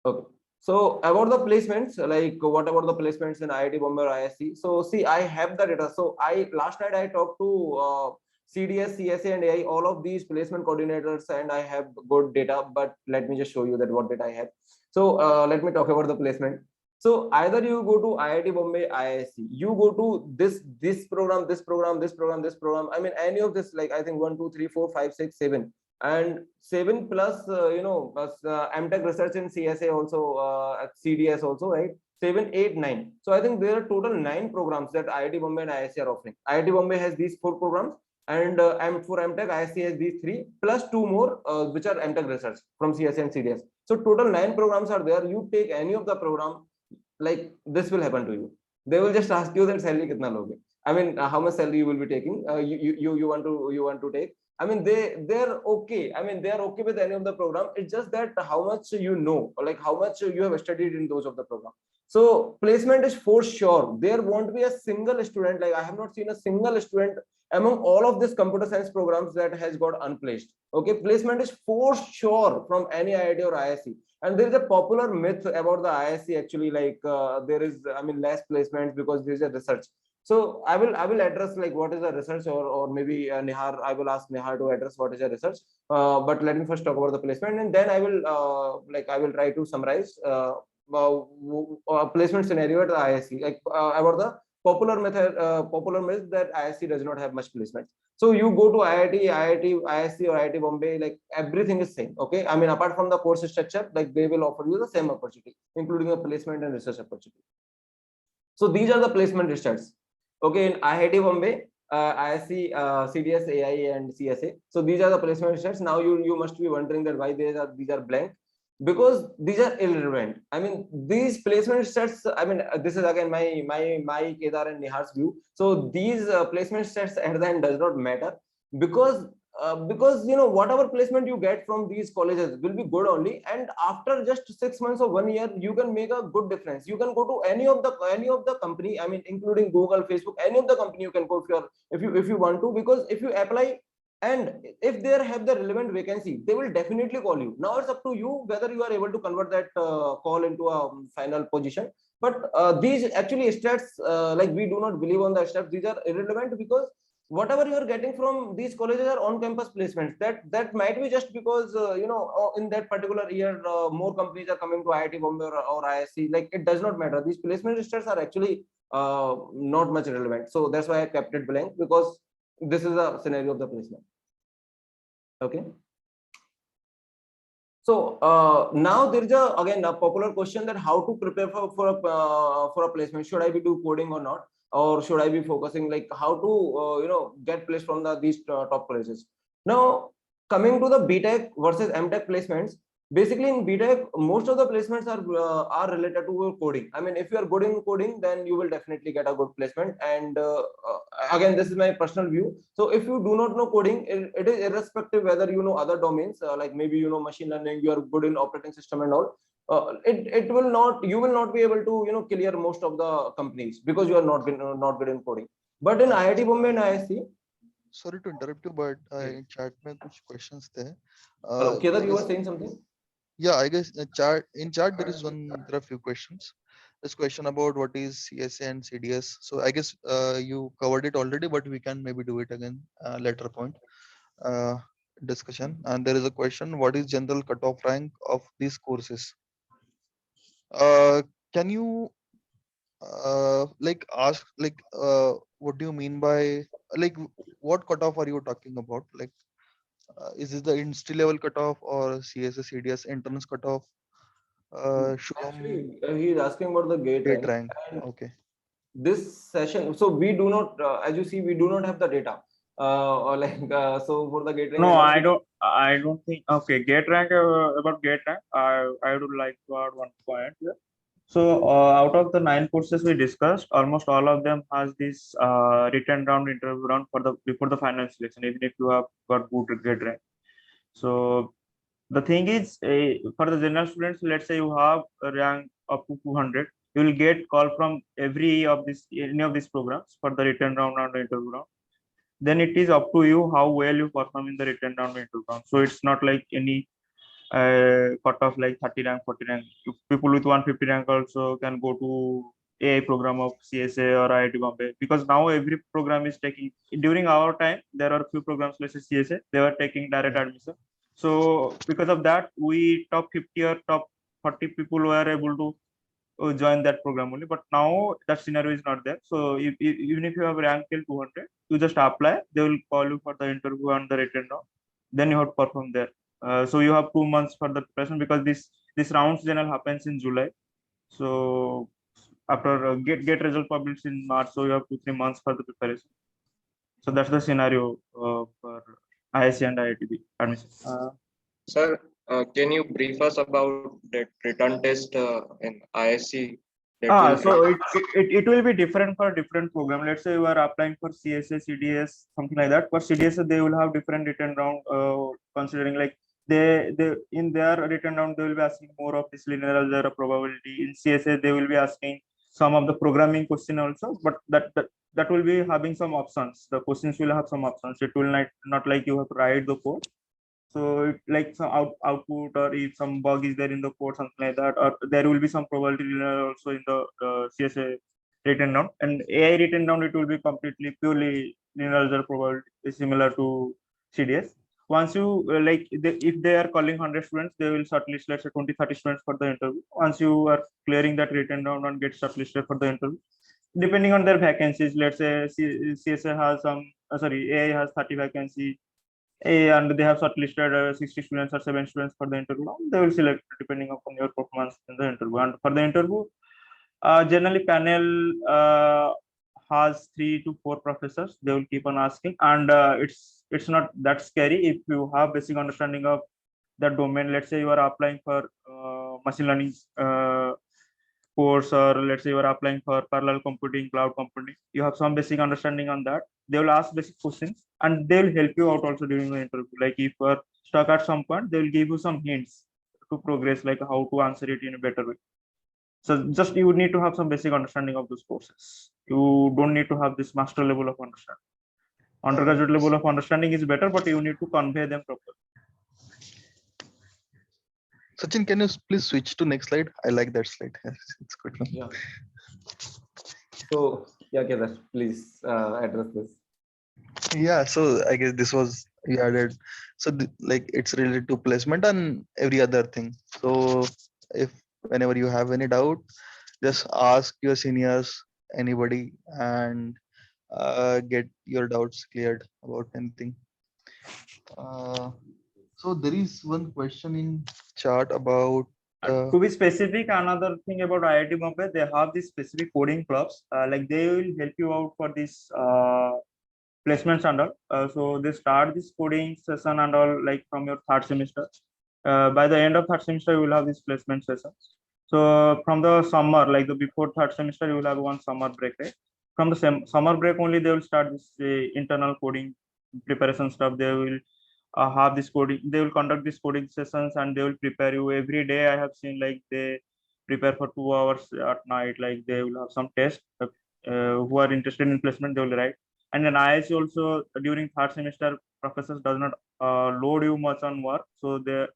Speaker 1: Okay. So about the placements, like what about the placements in IIT Bombay or IISc? So see, I have the data. So last night I talked to CDS, CSA, and AI, all of these placement coordinators, and I have good data. But let me just show you that what data I have. So let me talk about the placement. So either you go to IIT Bombay, IISc, you go to this program, this program, this program, this program. I mean, any of this, like I think 1, 2, 3, 4, 5, 6, 7, and 7 plus MTech research in CSA also, at CDS also, right? 7, 8, 9. So I think there are total 9 programs that IIT Bombay and IISc are offering. IIT Bombay has these 4 programs, and for MTech, IISc has these 3 plus 2 more, which are MTech research from CSA and CDS. So total 9 programs are there. You take any of the program, like this will happen to you. They will just ask you that salary kitna loge. I mean, how much salary you will be taking. You want to take. I mean, they're okay. I mean, they are okay with any of the program. It's just that how much you know, or like how much you have studied in those of the program. So placement is for sure. There won't be a single student. Like I have not seen a single student among all of these computer science programs that has got unplaced. Okay, placement is for sure from any IIT or IISc. And there is a popular myth about the IISc actually, like there is, I mean, less placements because there is a research. So I will address like what is a research, or maybe Nihar, I will ask Nihar to address what is a research. But let me first talk about the placement, and then I will try to summarize placement scenario at the IISc, like about the popular myth that IISc does not have much placements. So you go to IIT, IISc or IIT Bombay, like everything is same. Okay, I mean, apart from the course structure, like they will offer you the same opportunity, including a placement and research opportunity. So these are the placement results. Okay, in IIT Bombay, IISc, CDS, AI, and CSA. So these are the placement results. Now you must be wondering that why these are blank, because these are irrelevant. I mean, these placement stats, I mean, this is again my Kedar and Nihar's view. So these placement stats at the end does not matter, because whatever placement you get from these colleges will be good only, and after just 6 months or 1 year you can make a good difference. You can go to any of the company, I mean, including Google, Facebook, any of the company you can go if you want to, because if you apply and if they have the relevant vacancy, they will definitely call you. Now it's up to you whether you are able to convert that call into a final position. But these actually stats, like we do not believe on the stats. These are irrelevant, because whatever you are getting from these colleges are on-campus placements. That might be just because in that particular year more companies are coming to IIT Bombay or IISc. Like it does not matter. These placement stats are actually not much relevant. So that's why I kept it blank, because this is a scenario of the placement. Okay. So now there is again a popular question that how to prepare for a placement. Should I be do coding or not, or should I be focusing, like how to get placed from these top colleges? Now coming to the BTech versus MTech placements. Basically in BTech, most of the placements are related to coding. I mean, if you are good in coding, then you will definitely get a good placement. And again, this is my personal view. So if you do not know coding, it is irrespective whether you know other domains, like maybe you know machine learning, you are good in operating system and all. You will not be able to clear most of the companies, because you are not good in coding. But in IIT Bombay and IISc.
Speaker 2: Sorry to interrupt you, but in chat mein kuch questions the.
Speaker 1: Kedar, you were saying something?
Speaker 2: Yeah, I guess in chat there are a few questions. This question about what is CSA and CDS. So I guess you covered it already, but we can maybe do it again later point discussion. And there is a question: what is general cutoff rank of these courses? Can you ask what do you mean by, like, what cutoff are you talking about? Like, is this the institute level cutoff or CSA CDS entrance cutoff?
Speaker 1: Actually, he is asking about the gate rank.
Speaker 2: Okay.
Speaker 1: This session, so we do not, as you see, we do not have the data. Or like so for the gate rank.
Speaker 3: No, I don't think. Okay, gate rank, about gate rank, I would like to add one point here. So out of the 9 courses we discussed, almost all of them has this written round, interview round before the final selection, even if you have got good gate rank. So the thing is, for the general students, let's say you have a rank up to 200, you will get call from any of these programs for the written round and interview round. Then it is up to you how well you perform in the written round and interview round. So it's not like any cutoff like 30 rank, 40 rank. People with 150 rank also can go to AI program of CSA or IIT Bombay, because now every program is taking. During our time, there are few programs like CSA, they were taking direct admission. So because of that, we top 50 or top 40 people were able to join that program only. But now that scenario is not there. So even if you have rank till 200, you just apply. They will call you for the interview and the written down. Then you have to perform there. So you have 2 months for the preparation, because this rounds general happens in July. So after get result published in March, so you have 2-3 months for the preparation. So that's the scenario for ISC and IITB admission.
Speaker 4: Sir, can you brief us about that written test in ISC?
Speaker 3: So it will be different for different program. Let's say you are applying for CSA, CDS, something like that. For CDS, they will have different written round, considering like they in their written round, they will be asking more of this linear algebra probability. In CSA, they will be asking some of the programming question also, but that will be having some options. The questions will have some options. It will not like you have to write the code. So it, like some output, or if some bug is there in the code, something like that, or there will be some probability linear also in the CSA written down. And AI written down, it will be completely purely linear algebra probability, similar to CDS. Once you if they are calling 100 students, they will shortlist, let's say 20-30 students for the interview. Once you are clearing that written down and get shortlisted for the interview, depending on their vacancies, let's say CSA has AI has 30 vacancies, and they have shortlisted 60 students or 7 students for the interview. They will select depending upon your performance in the interview. And for the interview, generally panel has 3 to 4 professors. They will keep on asking, and it's not that scary if you have basic understanding of that domain. Let's say you are applying for machine learning course, or let's say you are applying for parallel computing, cloud computing. You have some basic understanding on that. They will ask basic questions, and they will help you out also during the interview. Like if you are stuck at some point, they will give you some hints to progress, like how to answer it in a better way. So just you need to have some basic understanding of those courses. You don't need to have this master level of understanding. Undergraduate level of understanding is better, but you need to convey them properly.
Speaker 2: Sachin, can you please switch to next slide? I like that slide. It's good.
Speaker 1: Yeah. So yeah, Kedar, please address this.
Speaker 2: Yeah, so I guess this was you added. So like it's related to placement and every other thing. So if whenever you have any doubt, just ask your seniors, anybody, and get your doubts cleared about anything. So there is one question in chat about
Speaker 3: To be specific, another thing about IIT Bombay, they have these specific coding clubs. Like they will help you out for this placements and all. So they start this coding session and all like from your third semester. By the end of third semester, you will have these placement sessions. So from the summer, like the before third semester, you will have one summer break, right? From the summer break only, they will start this internal coding preparation stuff. They will have this coding. They will conduct these coding sessions, and they will prepare you every day. I have seen like they prepare for 2 hours at night. Like they will have some tests. Who are interested in placement, they will write. And then IISc also during third semester, professors does not load you much on work, so they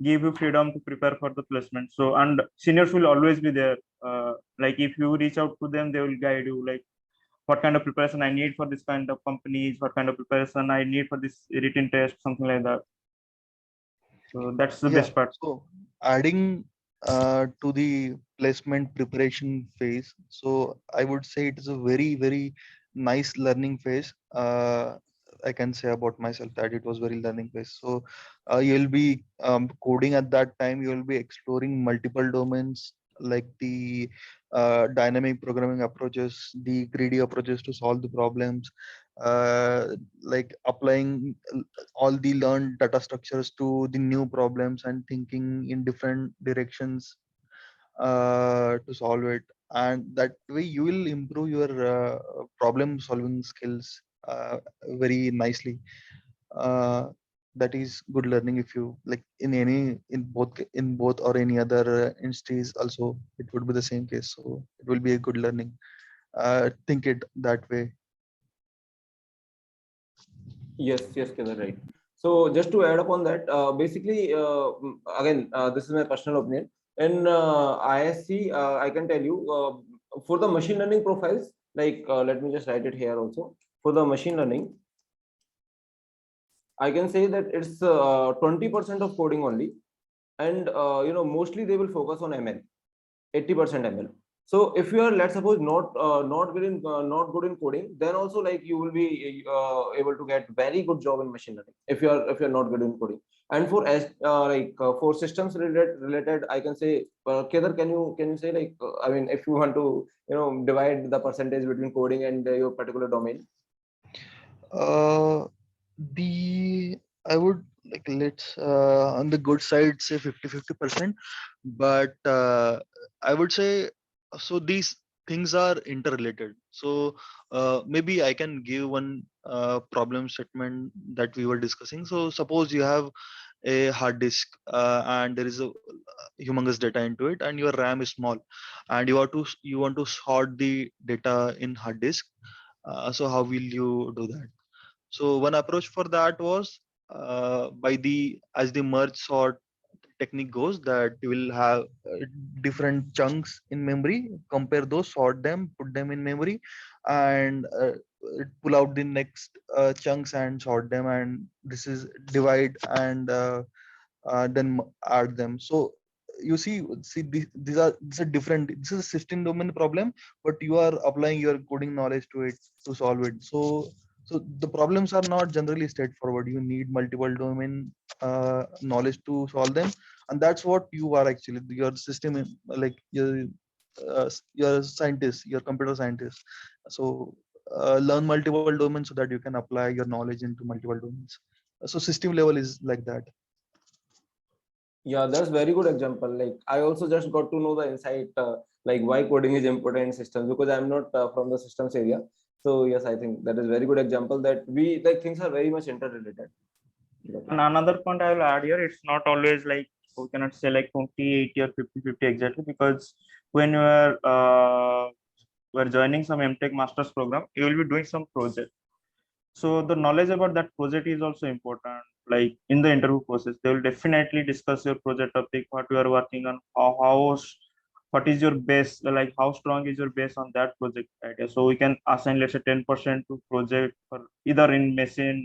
Speaker 3: give you freedom to prepare for the placement. So and seniors will always be there. Like if you reach out to them, they will guide you like what kind of preparation I need for this kind of companies, what kind of preparation I need for this written test, something like that. So that's the best part.
Speaker 2: So adding to the placement preparation phase, so I would say it is a very nice learning phase. I can say about myself that it was very learning phase. So you'll be coding at that time. You will be exploring multiple domains like the dynamic programming approaches, the greedy approaches to solve the problems, like applying all the learned data structures to the new problems and thinking in different directions to solve it. And that way you will improve your problem solving skills very nicely. That is good learning if you like in both or any other industries also it would be the same case, so it will be a good learning. Think it that way.
Speaker 1: Yes, Kedar, right. So just to add upon that, basically, again, this is my personal opinion. In ISC, I can tell you, for the machine learning profiles, like let me just write it here also. For the machine learning, I can say that it's 20% of coding only, and mostly they will focus on ML, 80% ML. So if you are, let's suppose, not good in coding, then also like you will be able to get very good job in machine learning if you're not good in coding. And for for systems related, I can say, Kedar, can you say, like I mean, if you want to divide the percentage between coding and your particular domain?
Speaker 2: Uh, the I would like, let's on the good side say 50-50%, but I would say, so these things are interrelated. So maybe I can give one problem statement that we were discussing. So suppose you have a hard disk and there is a humongous data into it, and your RAM is small, and you want to sort the data in hard disk. So how will you do that? So one approach for that was as the merge sort technique goes, that you will have different chunks in memory, compare those, sort them, put them in memory, and pull out the next chunks and sort them, and this is divide and then add them. So you see these are different. This is a system domain problem, but you are applying your coding knowledge to it to solve it. So the problems are not generally straightforward. You need multiple domain knowledge to solve them, and that's what you are actually. Your system, like your scientist, your computer scientist. So learn multiple domains so that you can apply your knowledge into multiple domains. So system level is like that.
Speaker 1: Yeah, that's very good example. Like I also just got to know the insight, like why coding is important in systems, because I'm not from the systems area. So yes, I think that is very good example that we like things are very much interrelated.
Speaker 3: And another point I will add here, it's not always like, we cannot say like 20/80 or 50/50 exactly, because when you are were joining some MTech Masters program, you will be doing some project. So the knowledge about that project is also important. Like in the interview process, they will definitely discuss your project topic, what you are working on, what is your base, like how strong is your base on that project idea. So we can assign, let's say, 10% to project for either in machine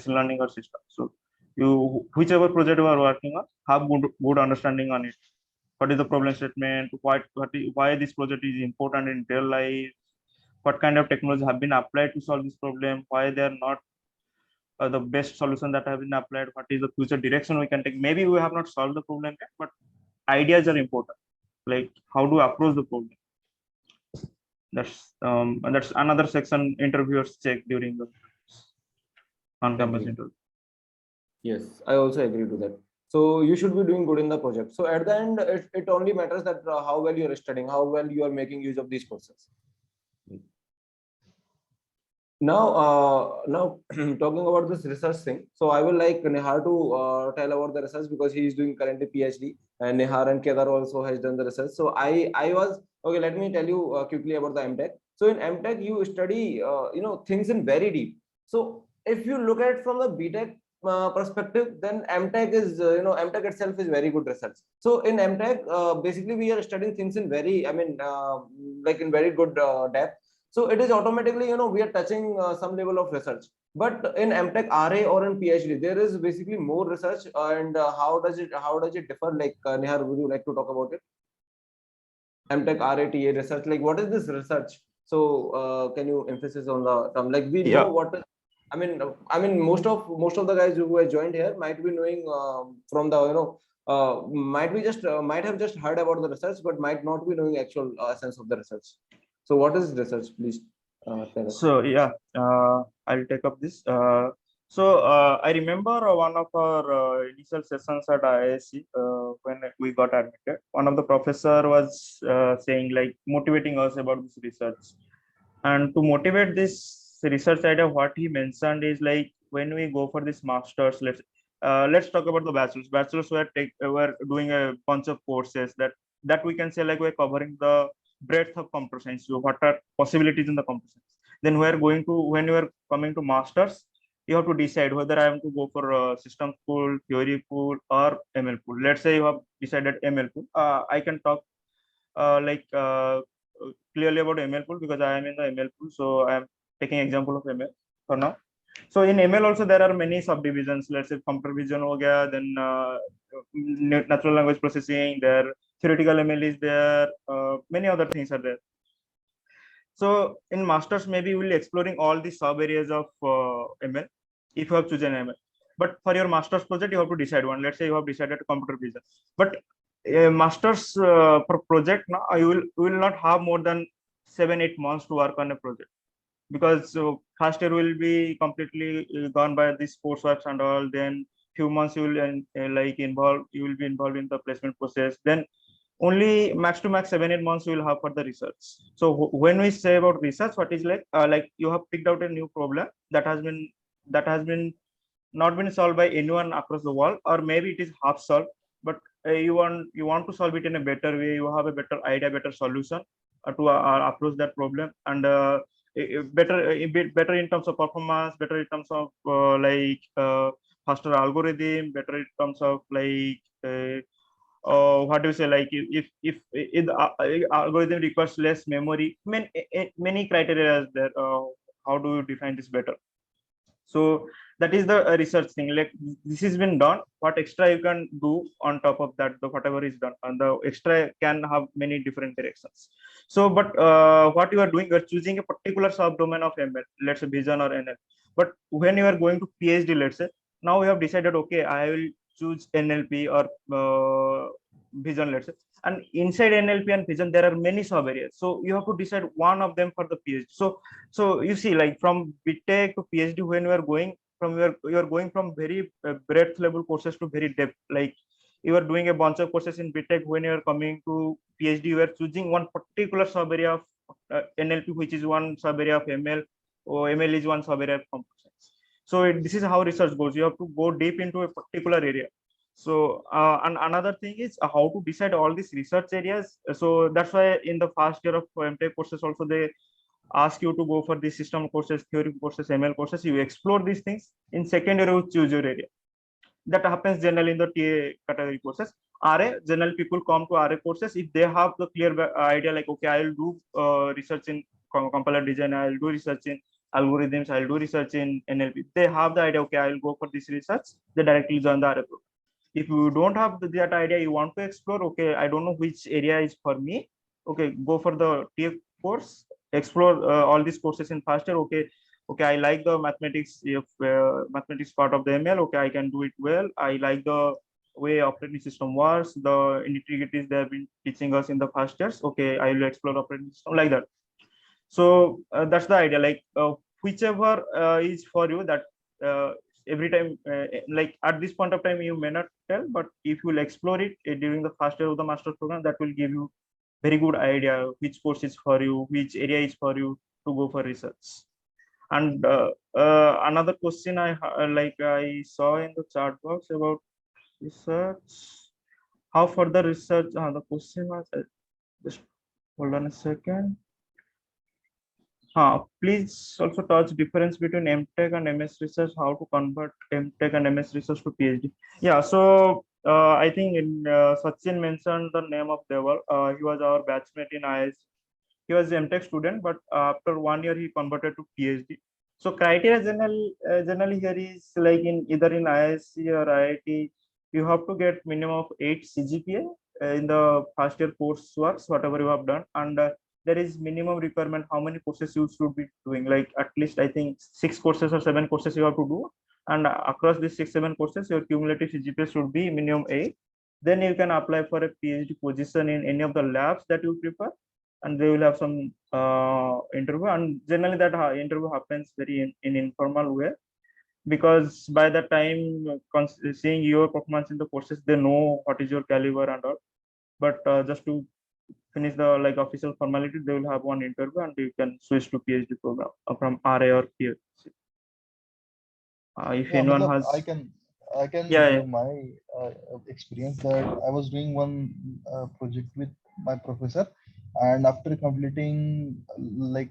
Speaker 3: learning or system. So you, whichever project you are working on, have good understanding on it. What is the problem statement? Why this project is important in real life? What kind of technology have been applied to solve this problem? Why they are not the best solution that have been applied? What is the future direction we can take? Maybe we have not solved the problem yet, but ideas are important. Like how to approach the problem. And that's another section interviewers check during the on-campus
Speaker 1: Agree.
Speaker 3: interview.
Speaker 1: Yes, I also agree to that. So you should be doing good in the project. So at the end, it only matters that how well you are studying, how well you are making use of these courses. Now talking about this research thing, so I will like Nihar to tell about the research, because he is doing currently PhD, and Nihar and Kedar also has done the research. So I was okay. Let me tell you quickly about the MTech. So in MTech, you study things in very deep. So if you look at from the BTech perspective, then MTech is MTech itself is very good research. So in MTech, basically we are studying things in very, I mean, like in very good depth. So it is automatically, we are touching some level of research. But in MTech RA or in PhD, there is basically more research. And how does it differ? Like Nihar, would you like to talk about it? MTech RA TA research, like what is this research? So can you emphasis on the term? Like we know what is, I mean, most of the guys who have joined here might be knowing from the might have just heard about the research, but might not be knowing actual essence of the research. So what is research, please tell us.
Speaker 3: So yeah, I'll take up this. I remember one of our initial sessions at IISc when we got admitted. One of the professor was saying, like, motivating us about this research. And to motivate this research idea, what he mentioned is, like, when we go for this masters, let's talk about the bachelors. Bachelors were doing a bunch of courses that we can say, like, we're covering the breadth of computer science. So what are possibilities in the computer science? Then when you are coming to masters, you have to decide whether I want to go for system pool, theory pool, or ML pool. Let's say you have decided ML pool. I can talk clearly about ML pool because I am in the ML pool, so I am taking example of ML for now. So in ML also there are many subdivisions. Let's say computer vision ho gaya, then natural language processing. There theoretical ML is there. Many other things are there. So in masters, maybe we'll exploring all the sub areas of ML if you have chosen ML. But for your master's project, you have to decide one. Let's say you have decided computer vision, but a master's project now you will not have more than 7-8 months to work on a project because first year will be completely gone by these courseworks and all. Then few months you will you will be involved in the placement process. Then only max to max 7-8 months you will have for the research. So when we say about research, what is like you have picked out a new problem that has been not been solved by anyone across the world, or maybe it is half solved, but you want to solve it in a better way. You have a better idea, better solution to approach that problem, and a bit better in terms of performance, better in terms of faster algorithm, better in terms of what do you say, like if the algorithm requires less memory. Many criteria is there. How do you define this better? So that is the research thing. Like this has been done, what extra you can do on top of that, the whatever is done, and the extra can have many different directions. So but what you are doing, you are choosing a particular subdomain of ML, let's say vision or NL. But when you are going to PhD, let's say now you have decided, okay, I will choose NLP or vision, let's say, and inside NLP and vision there are many sub areas, so you have to decide one of them for the PhD. So you see, like from BTech to PhD, when you are going from you are going from very breadth level courses to very depth. Like you are doing a bunch of courses in BTech, when you are coming to PhD you are choosing one particular sub area of NLP, which is one sub area of ML, or ML is one sub area of computer science. So this is how research goes. You have to go deep into a particular area. So and another thing is how to decide all these research areas. So that's why in the first year of MTech courses also they ask you to go for the system courses, theory courses, ML courses. You explore these things. In second year, you choose your area. That happens generally in the TA category courses. RA, generally people come to RA courses if they have the clear idea, like, okay, I'll do research in compiler design, I'll do research in algorithms, I'll do research in NLP. They have the idea, okay, I'll go for this research, they directly join the RA program. If you don't have that idea, you want to explore, okay, I don't know which area is for me, okay, go for the TA course, explore all these courses in first year. Okay, I like the mathematics, if mathematics part of the ML, okay, I can do it well. I like the way operating system works, the intricacies they have been teaching us in the first years, okay, I will explore operating system, like that. So that's the idea, like whichever is for you, that every time, like at this point of time you may not tell, but if you will explore it during the first year of the master's program, that will give you very good idea which course is for you, which area is for you to go for research. And another question I saw in the chat box about research, how further research, the question was, just hold on a second. Please also touch difference between MTech and MS research, how to convert MTech and MS research to PhD. Yeah, so I think Sachin mentioned the name of Deval. He was our batchmate in IISc. He was an MTech student, but after 1 year he converted to PhD. So criteria generally here is like in either in IISc or IIT, you have to get minimum of 8 CGPA in the first year coursework, whatever you have done, and there is minimum requirement how many courses you should be doing. Like at least I think 6 courses or 7 courses you have to do, and across these 6-7 courses your cumulative CGPA should be minimum 8. Then you can apply for a PhD position in any of the labs that you prefer, and they will have some interview, and generally that interview happens very in informal way, because by the time seeing your performance in the courses, they know what is your caliber and all. But just to finish the like official formality, they will have one interview and you can switch to PhD program from RA or PhD. If
Speaker 2: Yeah,
Speaker 3: anyone
Speaker 2: matlab,
Speaker 3: has,
Speaker 2: I can
Speaker 3: Yeah,
Speaker 2: give my experience that I was doing one project with my professor, and after completing the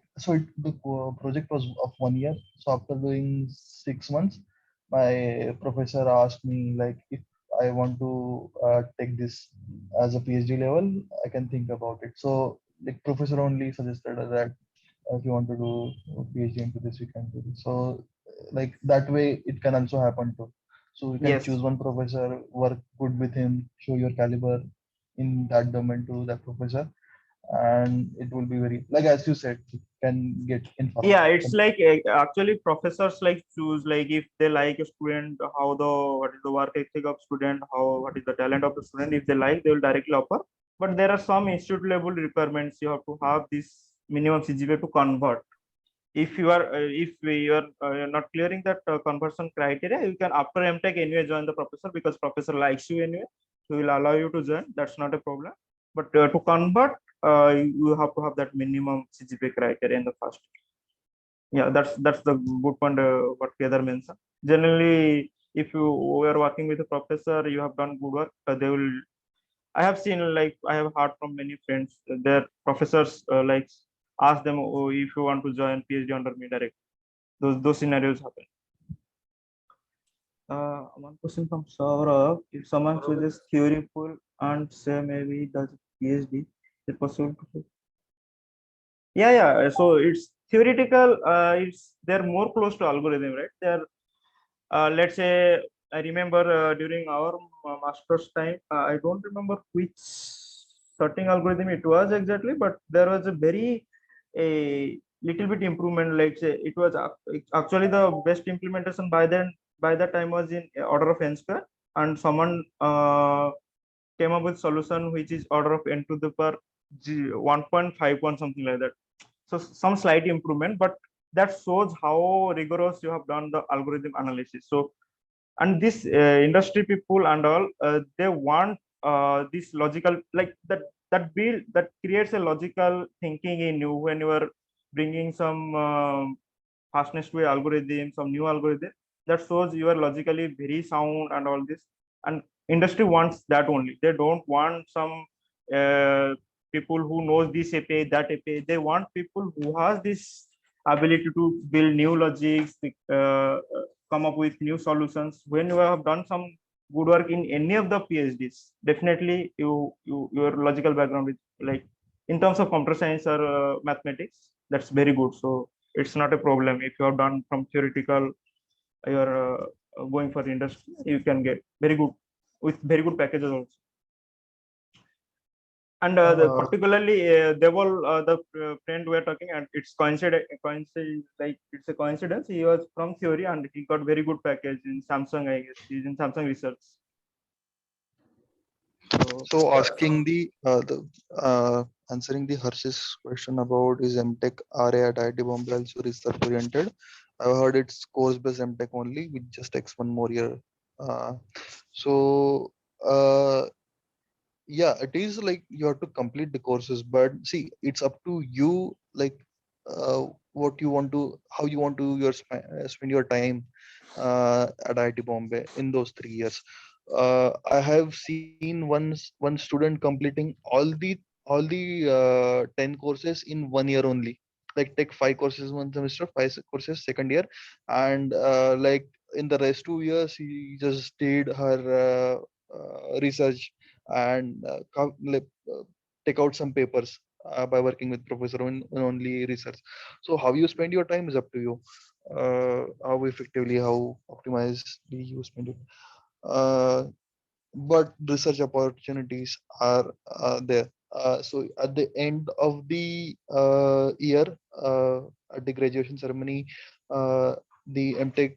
Speaker 2: project was of 1 year. So after doing 6 months, my professor asked me like if I want to take this as a PhD level, I can think about it. So like professor only suggested that if you want to do a PhD into this, you can do this. So like that way it can also happen too. So you can
Speaker 3: Yes.
Speaker 2: choose one professor, work good with him, show your caliber in that domain to that professor, and it will be very, like as you said, you can get information.
Speaker 3: Yeah, it's like actually professors like choose, like if they like a student, how the what is the work ethic of student, how what is the talent of the student. If they like, they will directly offer. But there are some institute level requirements. You have to have this minimum CGPA to convert. If you are you're not clearing that conversion criteria, you can after MTech anyway join the professor, because professor likes you anyway. He will allow you to join. That's not a problem. But to convert, you have to have that minimum CGPA criteria in the first. Yeah, that's the good point what Kedar mentioned. Generally, if you are working with a professor, you have done good work, they will. I have seen, like I have heard from many friends, their professors like ask them, oh, if you want to join PhD under me direct. Those scenarios happen. One question from Saurabh: if someone chooses theory full and say maybe does PhD, is it possible to? Yeah. So it's theoretical. It's they're more close to algorithm, right? They're let's say I remember during our master's time, I don't remember which sorting algorithm it was exactly, but there was a very a little bit improvement. Like say it was actually the best implementation by that time was in order of n square, and someone came up with solution which is order of n to the power 1.51 something like that. So some slight improvement, but that shows how rigorous you have done the algorithm analysis. So and this industry people and all they want this logical, like that creates a logical thinking in you when you are bringing some fastness to a algorithm, some new algorithm that shows you are logically very sound and all this. And industry wants that only. They don't want some uh, people who knows this API, that API. They want people who has this ability to build new logics, come up with new solutions. When you have done some good work in any of the PhDs, definitely your logical background is like in terms of computer science or mathematics, that's very good. So it's not a problem if you have done from theoretical, you're going for industry, you can get very good with very good packages also. And particularly Deval, the friend we are talking, and it's coincidence, like it's a coincidence. He was from theory and he got very good package in Samsung. I guess he's in Samsung Research.
Speaker 2: So asking the answering the Harsh's question about is MTech RA at IIT Bombay also research oriented. I've heard it's course based MTech only with just X one more year. So yeah, it is like you have to complete the courses, but see, it's up to you, like what you want to, how you want to spend your time at IIT Bombay in those 3 years. I have seen one student completing all the 10 courses in 1 year only. Like take 5 courses one semester, 5 courses second year, and like in the rest 2 years, he just did her research and take out some papers by working with professor on only research. So how you spend your time is up to you. How effectively, how optimizedly you spend it. But research opportunities are there. So at the end of the year, at the graduation ceremony, the MTech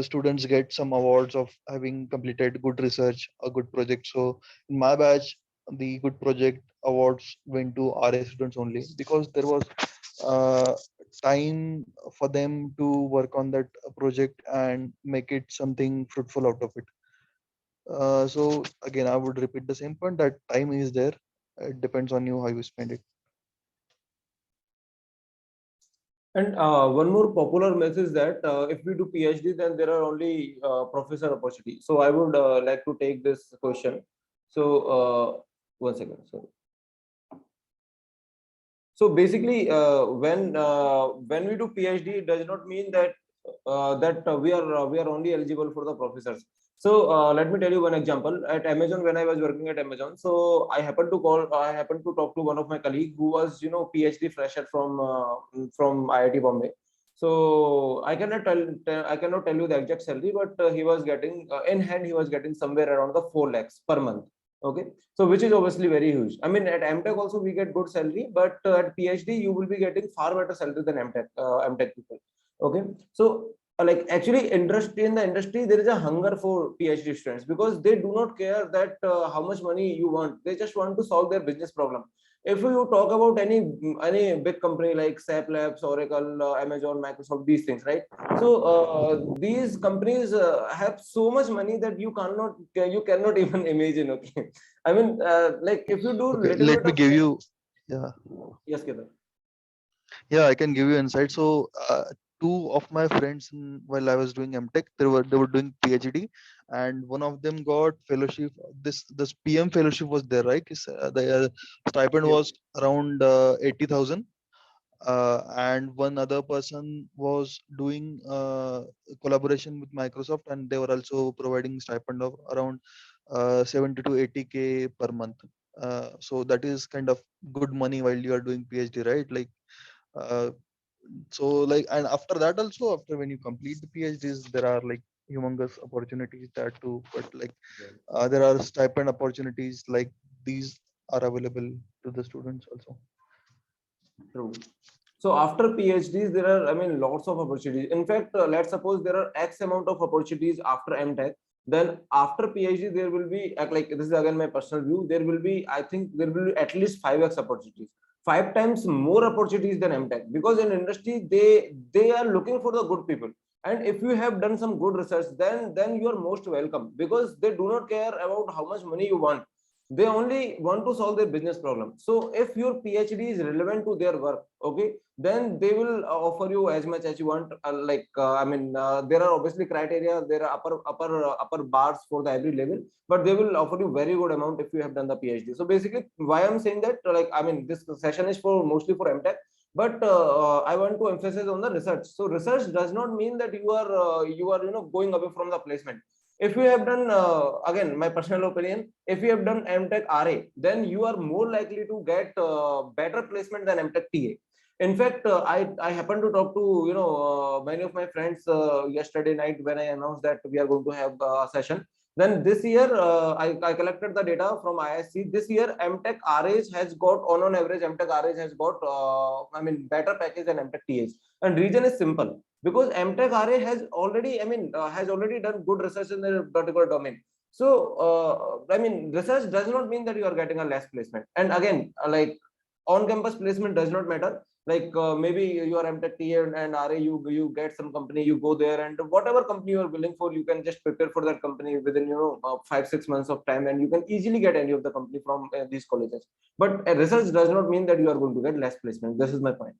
Speaker 2: students get some awards of having completed good research, a good project. So in my batch, the good project awards went to RA students only, because there was uh, time for them to work on that project and make it something fruitful out of it. So again, I would repeat the same point that time is there. It depends on you how you spend it.
Speaker 1: And one more popular myth is that if we do PhD, then there are only professor opportunities. So I would like to take this question. So one second. So basically, when we do PhD, it does not mean that we are only eligible for the professors. So let me tell you one example. At Amazon, when I was working at Amazon, so I happened to talk to one of my colleague who was, PhD fresher from IIT Bombay. So I cannot tell you the exact salary, but he was getting in hand, he was getting somewhere around the 4 lakhs per month. Okay, so which is obviously very huge. I mean, at MTech also we get good salary, but at PhD you will be getting far better salary than MTech people. Okay, so like actually industry in the industry there is a hunger for PhD students because they do not care that how much money you want. They just want to solve their business problem. If you talk about any big company like SAP Labs, Oracle, Amazon, Microsoft, these things, right? So these companies have so much money that you cannot even imagine. Okay, I mean, like if you do
Speaker 2: Okay,
Speaker 1: little
Speaker 2: let
Speaker 1: bit
Speaker 2: me
Speaker 1: of
Speaker 2: give you, yeah,
Speaker 1: yes, Kedar.
Speaker 2: yeah, I can give you insight. So, two of my friends, while I was doing MTech, they were doing PhD, and one of them got fellowship. This PM fellowship was there, right? The stipend
Speaker 1: Yep.
Speaker 2: was around 80,000. And one other person was doing collaboration with Microsoft, and they were also providing stipend of around 70 to 80K per month. So that is kind of good money while you are doing PhD, right? Like, uh, so like, and after that also, after when you complete the PhDs, there are like humongous opportunities there too. But like, there are stipend opportunities like these are available to the students also.
Speaker 1: True. So after PhDs, there are, I mean, lots of opportunities. In fact, let's suppose there are X amount of opportunities after MTech. Then after PhD, there will be like this is again my personal view. There will be, I think, there will be at least 5x opportunities, 5 times more opportunities than MTech. Because in industry, they are looking for the good people. And if you have done some good research, then you are most welcome because they do not care about how much money you want. They only want to solve their business problem. So if your PhD is relevant to their work, okay, then they will offer you as much as you want. There are obviously criteria, there are upper bars for the every level, but they will offer you very good amount if you have done the PhD. So basically why I'm saying that, like, I mean, this session is for mostly for MTech, but I want to emphasize on the research. So research does not mean that you are going away from the placement. If you have done, again, my personal opinion, if you have done MTech RA, then you are more likely to get better placement than MTech TA. In fact, I happened to talk to many of my friends yesterday night when I announced that we are going to have a session. Then this year, I collected the data from ISC. This year, MTech RH has got on average, MTech RH has got better package than MTech TAs. And reason is simple because MTech RA has already, has already done good research in their particular domain. So, research does not mean that you are getting a less placement. And again, like on-campus placement does not matter. Like maybe you are MTech TA and RA, you get some company, you go there, and whatever company you are willing for, you can just prepare for that company within 5-6 months of time, and you can easily get any of the company from these colleges. But research does not mean that you are going to get less placement. This is my point.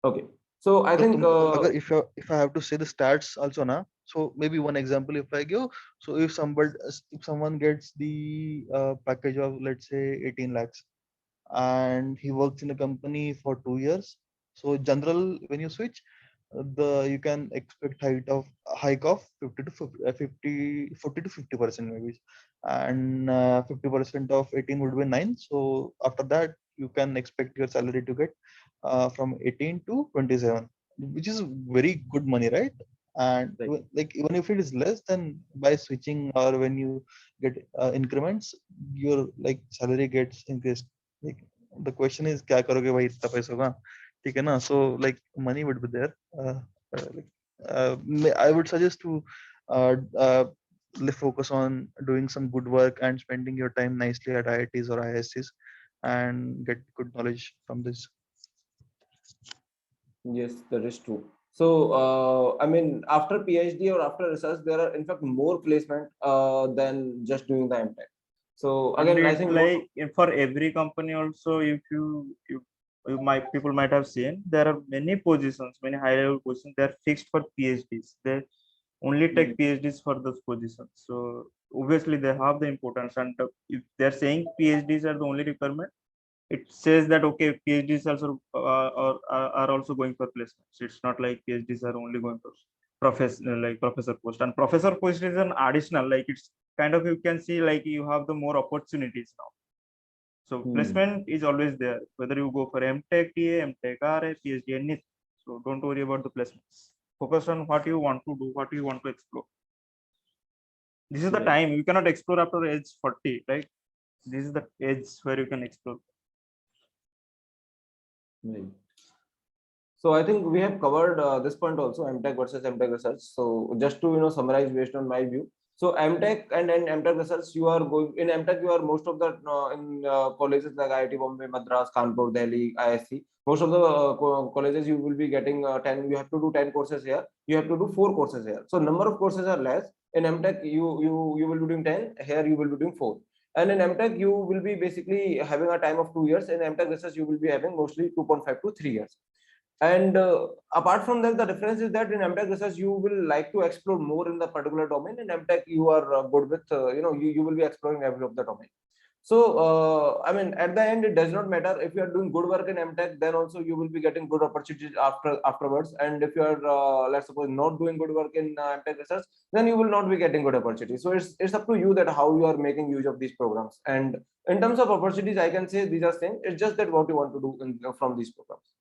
Speaker 1: Okay. So I
Speaker 2: So
Speaker 1: think
Speaker 2: agar if I have to say the stats also na, so maybe one example if I give, so if someone gets the package of let's say 18 lakhs and he works in a company for 2 years, so general when you switch, the you can expect hike of 50 to 50, 40 to 50% maybe, and 50% of 18 would be 9. So after that you can expect your salary to get from 18 to 27, which is very good money, right? And
Speaker 1: right.
Speaker 2: like even if it is less, then by switching or when you get increments, your like salary gets increased. Like the question is क्या करोगे भाई इतना पैसा होगा, ठीक है ना? So like money would be there. Like, I would suggest to uh, uh, focus on doing some good work and spending your time nicely at IITs or ISCs and get good knowledge from this.
Speaker 1: Yes, that is true. So after PhD or after research, there are in fact more placement than just doing the MTech. So
Speaker 3: And
Speaker 1: again, I
Speaker 3: it's
Speaker 1: think
Speaker 3: like for every company also, if you might people might have seen there are many positions, many high level positions, they're fixed for PhDs. They only take PhDs for those positions. So obviously they have the importance, and if they're saying PhDs are the only requirement, it says that okay, PhDs also are also going for placements. It's not like PhDs are only going for professor post, and professor post is an additional, like it's kind of, you can see like you have the more opportunities now. So placement is always there, whether you go for MTech, TA, MTech, RA, PhD, anything. So don't worry about the placements. Focus on what you want to do, what you want to explore. This is the
Speaker 1: Right.
Speaker 3: time. You cannot explore after age 40, right? This is the age where you can explore.
Speaker 1: Right. So I think we have covered this point also, MTech versus MTech research. So just to summarize based on my view. So MTech and MTech research, you are going in MTech. You are most of the in colleges like IIT Bombay, Madras, Kanpur, Delhi, ISC. Most of the colleges you will be getting 10. You have to do 10 courses here. You have to do 4 courses here. So number of courses are less. In MTech, you will be doing 10. Here you will be doing 4. And in MTech, you will be basically having a time of 2 years. In MTech research, you will be having mostly 2.5 to 3 years. And apart from that, the difference is that in MTech research, you will like to explore more in the particular domain. In MTech, you are good with, you will be exploring every of the domain. So, I mean, at the end, it does not matter if you are doing good work in MTech, then also you will be getting good opportunities afterwards. And if you are, let's suppose, not doing good work in MTech research, then you will not be getting good opportunities. So it's up to you that how you are making use of these programs. And in terms of opportunities, I can say these are same. It's just that what you want to do from these programs.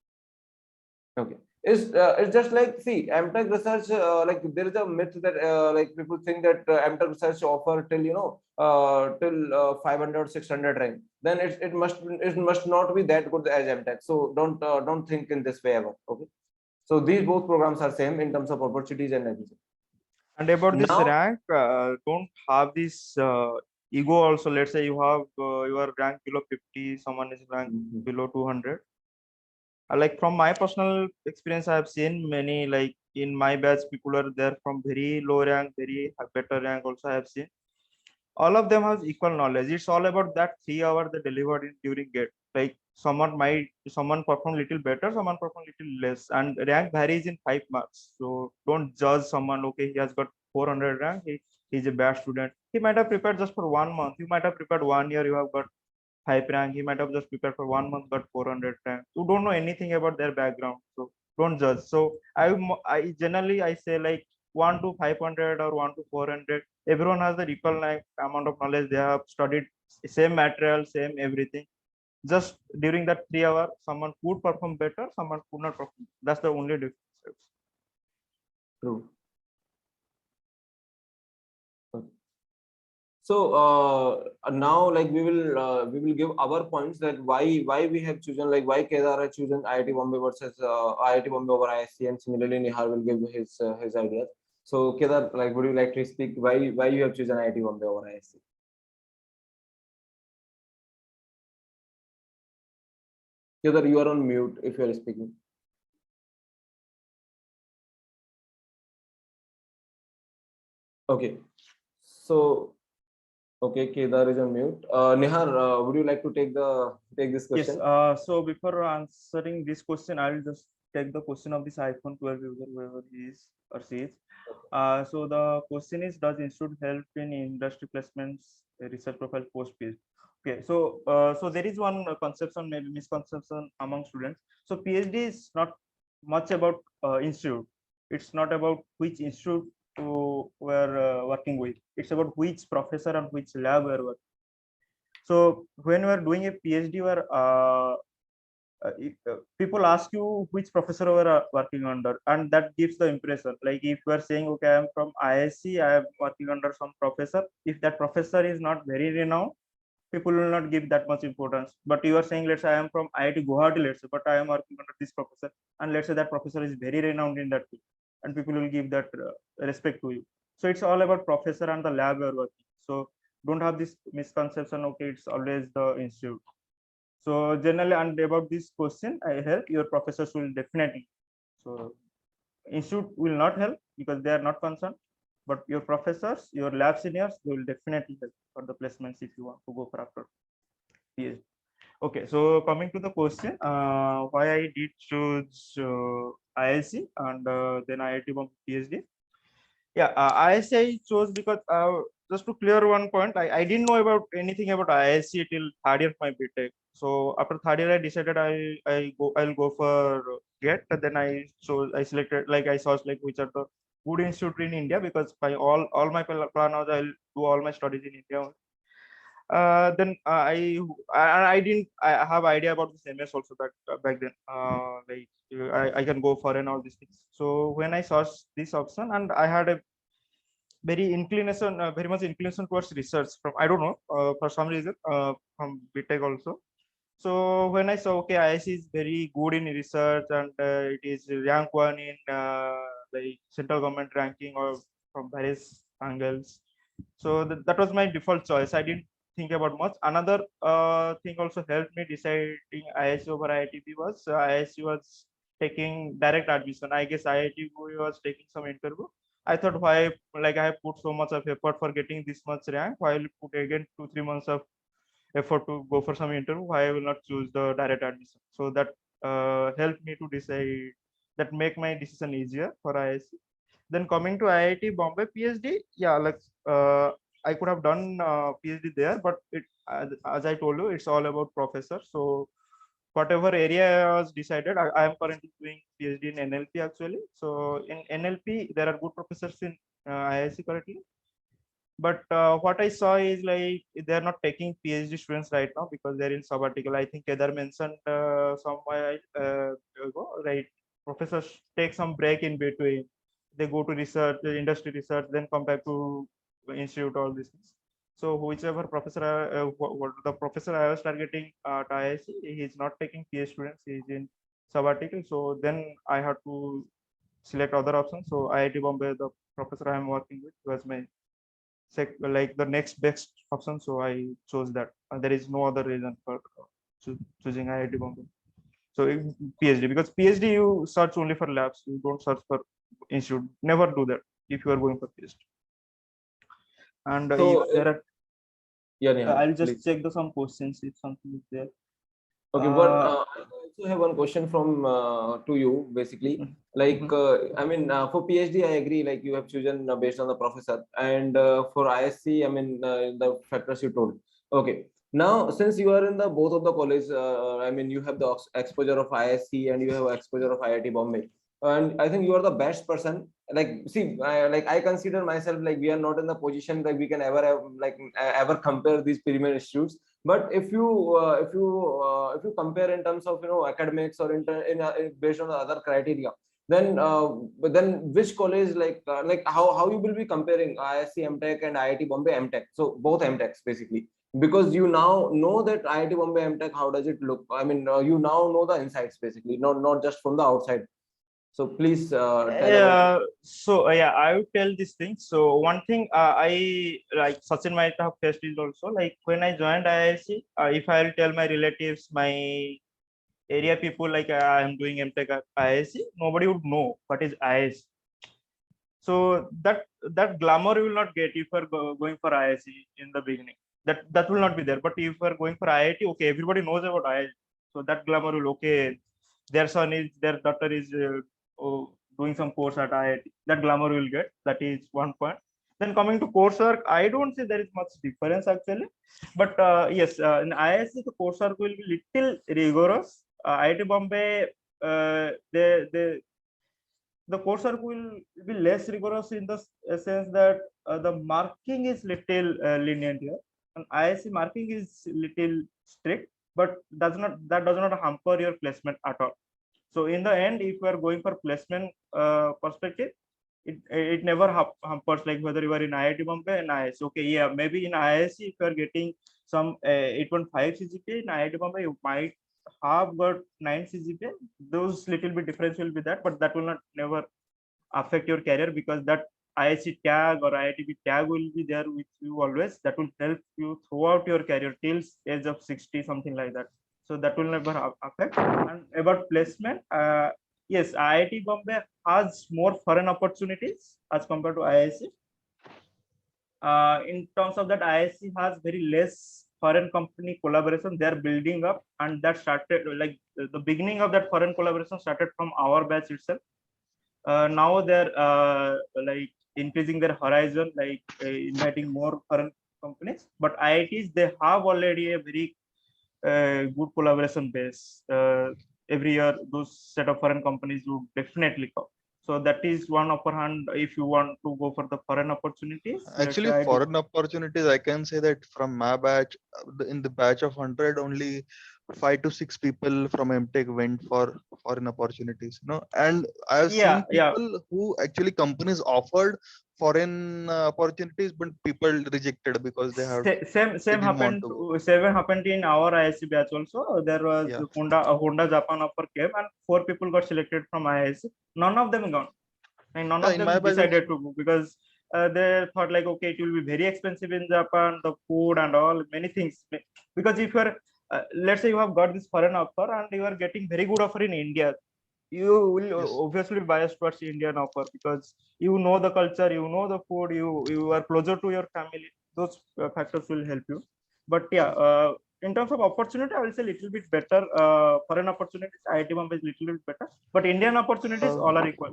Speaker 1: Okay, it's just like, see, MTech research, like there is a myth that like people think that MTech research offer till till 500 600 rank. Then it must not be that good as MTech. So don't think in this way ever. Okay, so these both programs are same in terms of opportunities and everything.
Speaker 3: And about this
Speaker 1: Now,
Speaker 3: rank, don't have this ego also. Let's say you have your rank below 50, someone is ranked below 200. Like from my personal experience, I have seen many, like in my batch, people are there from very low rank, very better rank. Also, I have seen all of them has equal knowledge. It's all about that 3 hours they delivered in during gate. Like someone perform little better, someone perform little less, and rank varies in 5 marks. So don't judge someone. Okay, he has got 400 rank. He's a bad student. He might have prepared just for 1 month. You might have prepared 1 year. You have got 5 rank. He might have just prepared for 1 month, got 400 rank. You don't know anything about their background, so don't judge. So I generally I say like 1 to 500 or 1 to 400. Everyone has the equal amount of knowledge. They have studied same material, same everything. Just during that 3 hours, someone could perform better, someone could not perform. That's the only difference.
Speaker 1: true. So now, like we will give our points that why we have chosen, like why Kedar has chosen IIT Bombay versus IIT Bombay over ISC, and similarly Nihar will give his ideas. So Kedar, like, would you like to speak why you have chosen IIT Bombay over ISC? Kedar, you are on mute if you are speaking. Okay, so. Okay, Kedar is on mute. Nihar, would you like to take this question?
Speaker 3: Yes. So before answering this question, I'll just take the question of this iPhone 12 user, whoever he is or she is. So the question is, does institute help in industry placements, research profile, post PhD? Okay, so there is one conception, maybe misconception among students. So PhD is not much about institute. It's not about which institute we're working with. It's about which professor and which lab we're working. So when we are doing a PhD, where people ask you which professor we are working under, and that gives the impression. Like if you are saying, okay, I am from ISC, I am working under some professor. If that professor is not very renowned, people will not give that much importance. But you are saying, let's say I am from IIT Guwahati, let's say, but I am working under this professor, and let's say that professor is very renowned in that field, and people will give that respect to you. So it's all about professor and the lab you are working. So don't have this misconception, okay, it's always the institute. So generally, and about this question, I help, your professors will definitely. So institute will not help because they are not concerned, but your professors, your lab seniors, they will definitely help for the placements if you want to go for after PhD. Okay, so coming to the question, why I did choose IIC and then IIT Bombay PhD. Yeah, IIC I chose because just to clear one point, I didn't know about anything about IISc till third year of my BTech. So after third year, I decided I'll go for GET. And then I selected, like I saw like which are the good institute in India, because by all my plan was I'll do all my studies in India. Then I didn't I have idea about this MS also back then. Like I can go for and all these things. So when I saw this option, and I had a very much inclination towards research from, I don't know, for some reason, from BTech also. So when I saw, okay, IISc is very good in research, and it is rank one in like central government ranking or from various angles. So that was my default choice. I didn't think about much. Another thing also helped me deciding IISc over IITB was IISc was taking direct admission. I guess IITB was taking some interview. I thought, why, like I have put so much of effort for getting this much rank, why will put again 2-3 months of effort to go for some interview, why I will not choose the direct admission. So that helped me to decide, that make my decision easier for IISc. Then coming to IIT Bombay PhD, yeah, like I could have done PhD there, but as I told you, it's all about professor. So whatever area was decided, I am currently doing PhD in NLP actually. So in NLP, there are good professors in IISc currently. But what I saw is like they're not taking PhD students right now because they're in sabbatical. I think Kedar mentioned some while ago, right? Professors take some break in between. They go to research, industry research, then come back to institute, all these things. So whichever professor, the professor I was targeting at IISc, he's not taking PhD students. He's in sabbatical. So then I had to select other options. So IIT Bombay, the professor I'm working with, was my like the next best option. So I chose that. There is no other reason for choosing IIT Bombay. So PhD, because PhD you search only for labs, you don't search for institute. Never do that if you are going for PhD. And
Speaker 1: So,
Speaker 3: if there are,
Speaker 1: yeah, Nihal,
Speaker 3: I'll just
Speaker 1: please.
Speaker 3: check some questions if something is there.
Speaker 1: Okay, but I also have one question from to you, basically. Like, I mean, for PhD, I agree, like you have chosen based on the professor, and for ISC, I mean, the factors you told. Okay, now since you are in the both of the college, I mean, you have the exposure of ISC and you have exposure of IIT Bombay, and I think you are the best person. Like, see, like I consider myself like we are not in the position that we can ever have like ever compare these premier institutes. But if you compare in terms of academics or based on the other criteria, then which college like how you will be comparing ISC MTech and IIT Bombay MTech, so both MTechs basically, because you now know that IIT Bombay MTech, how does it look? I mean, you now know the insights basically, not just from the outside. So please tell about it.
Speaker 3: So yeah, I would tell these things. So one thing I like Sachin might have faced is also like when I joined IISc, if I'll tell my relatives, my area people, like I'm doing MTech at IISc, nobody would know what is IISc. So that glamour you will not get if you're going for IISc in the beginning. That will not be there. But if you're going for IIT, okay, everybody knows about IISc. So that glamour will, okay, their daughter is doing some course at IIT. That glamour will get. That is one point. Then coming to coursework, I don't say there is much difference actually. But yes, in IISc the coursework will be little rigorous. IIT Bombay, the coursework will be less rigorous in the sense that the marking is little lenient here, and IISc marking is little strict, but that does not hamper your placement at all. So in the end, if you are going for placement perspective, it never hampers, like whether you are in IIT Bombay and IISc. Okay, yeah, maybe in IISc if you are getting some 8.5 CGPA, in IIT Bombay you might have got 9 CGPA. Those little bit difference will be that, but that will not never affect your career, because that IISc tag or IITB tag will be there with you always. That will help you throughout your career till age of 60, something like that. So that will never affect. And about placement, yes, IIT Bombay has more foreign opportunities as compared to IISc. In terms of that, IISc has very less foreign company collaboration. They are building up, and that started like the beginning of that foreign collaboration started from our batch itself. Now they're like increasing their horizon, like inviting more foreign companies. But IITs, they have already a very good collaboration base. Every year, those set of foreign companies would definitely come. So that is one upper hand if you want to go for the foreign opportunities. Let's
Speaker 2: Actually,
Speaker 3: say IIT.
Speaker 2: foreign opportunities, I can say that from my batch, in the batch of 100, only 5 to 6 people from MTech went for foreign opportunities. And I have
Speaker 3: Yeah,
Speaker 2: seen people who actually companies offered foreign opportunities, but people rejected because they
Speaker 3: Same
Speaker 2: didn't want
Speaker 3: happened
Speaker 2: to.
Speaker 3: same happened in our IIC batch also. There was
Speaker 2: Yeah.
Speaker 3: Honda Japan offer came and 4 people got selected from IIC. None of them gone. And none
Speaker 2: Yeah,
Speaker 3: of
Speaker 2: in my
Speaker 3: them
Speaker 2: batch
Speaker 3: decided
Speaker 2: also.
Speaker 3: to go because they thought like, okay, it will be very expensive in Japan, the food and all, many things. Because if you're, let's say you have got this foreign offer and you are getting very good offer in India, you will
Speaker 2: Yes.
Speaker 3: obviously bias towards Indian offer because you know the culture, you know the food, you are closer to your family. Those factors will help you. But yeah, in terms of opportunity, I will say little bit better. Foreign opportunities, IIT Bombay is little bit better, but Indian opportunities all are equal.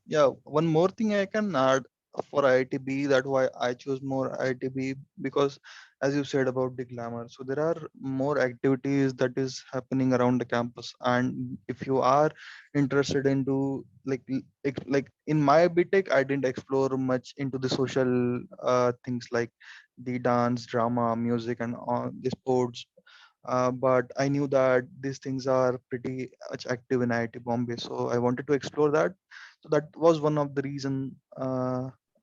Speaker 2: Yeah, one more thing I can add for IITB, that why I chose more IITB, because as you said about the glamour, so there are more activities that is happening around the campus, and if you are interested into like in my BTech, I didn't explore much into the social things like the dance, drama, music, and all the sports. But I knew that these things are pretty much active in IIT Bombay, so I wanted to explore that. So that was one of the reason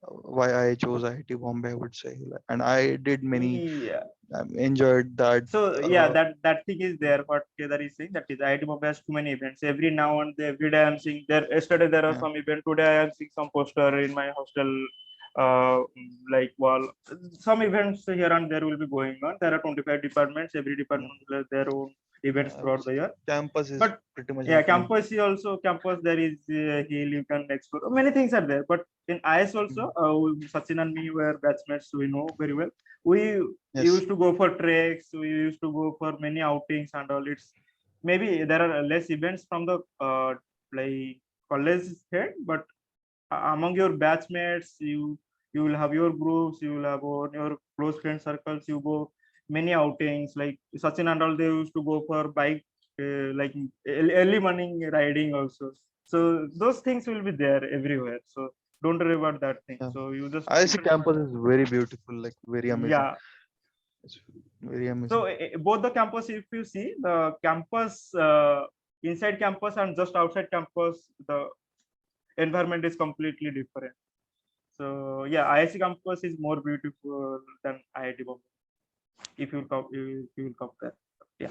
Speaker 2: why I chose IIT Bombay, I would say, and I did many,
Speaker 3: Yeah.
Speaker 2: enjoyed that.
Speaker 3: So yeah, that thing is there. What Kedar is saying, that is IIT Bombay has too many events. Every now and then, every day I'm seeing there. Yesterday there are
Speaker 2: Yeah.
Speaker 3: some event. Today I am seeing some poster in my hostel, like wall. Some events here and there will be going on. There are 25 departments. Every department will have their own events
Speaker 2: I would
Speaker 3: throughout the
Speaker 2: say
Speaker 3: year.
Speaker 2: campus is
Speaker 3: But
Speaker 2: pretty much
Speaker 3: yeah,
Speaker 2: happening.
Speaker 3: campus is also campus. There is hill you can explore. Many things are there. But in IS also, Sachin and me were batchmates. So we know very well. We
Speaker 2: Yes.
Speaker 3: used to go for treks. We used to go for many outings and all. It's maybe there are less events from the like college head, but among your batchmates, you will have your groups. You will have your close friend circles. You go many outings. Like Sachin and all, they used to go for bike, like early morning riding also. So those things will be there everywhere. So don't worry about that thing.
Speaker 2: Yeah.
Speaker 3: So you just
Speaker 2: IIT campus is very beautiful, like very amazing.
Speaker 3: yeah.
Speaker 2: It's very amazing.
Speaker 3: So both the campus, if you see the campus, inside campus and just outside campus, the environment is completely different. So yeah, IIC campus is more beautiful than IIT Bombay. If you will compare, yeah.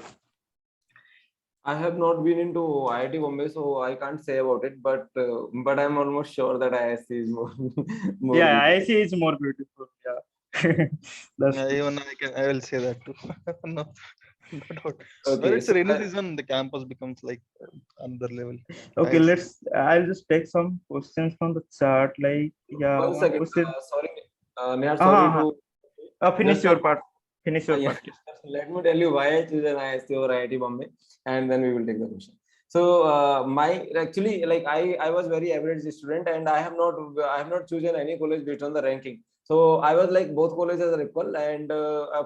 Speaker 1: I have not been into IIT Bombay, so I can't say about it. But I'm almost sure that IISc is more more
Speaker 3: Yeah,
Speaker 1: beautiful.
Speaker 3: IIC is more beautiful. Yeah, that's
Speaker 2: Yeah,
Speaker 3: true.
Speaker 2: even I will say that too. No, no doubt. When
Speaker 1: Okay,
Speaker 2: it's
Speaker 1: so
Speaker 2: a rainy season, the campus becomes like another level.
Speaker 3: Okay,
Speaker 2: IISc.
Speaker 3: I'll just take some questions from the chat. Like, yeah,
Speaker 1: one
Speaker 3: one
Speaker 1: second.
Speaker 3: question.
Speaker 1: Sorry, Nihar, sorry
Speaker 3: Uh-huh.
Speaker 1: to
Speaker 3: Finish
Speaker 1: just
Speaker 3: your part. Finish your
Speaker 1: yeah.
Speaker 3: part. Yes.
Speaker 1: Let me tell you why I choose an IISc over IIT Bombay, and then we will take the question. So my actually, like I was very average student, and I have not chosen any college based on the ranking. So I was like both colleges are equal, and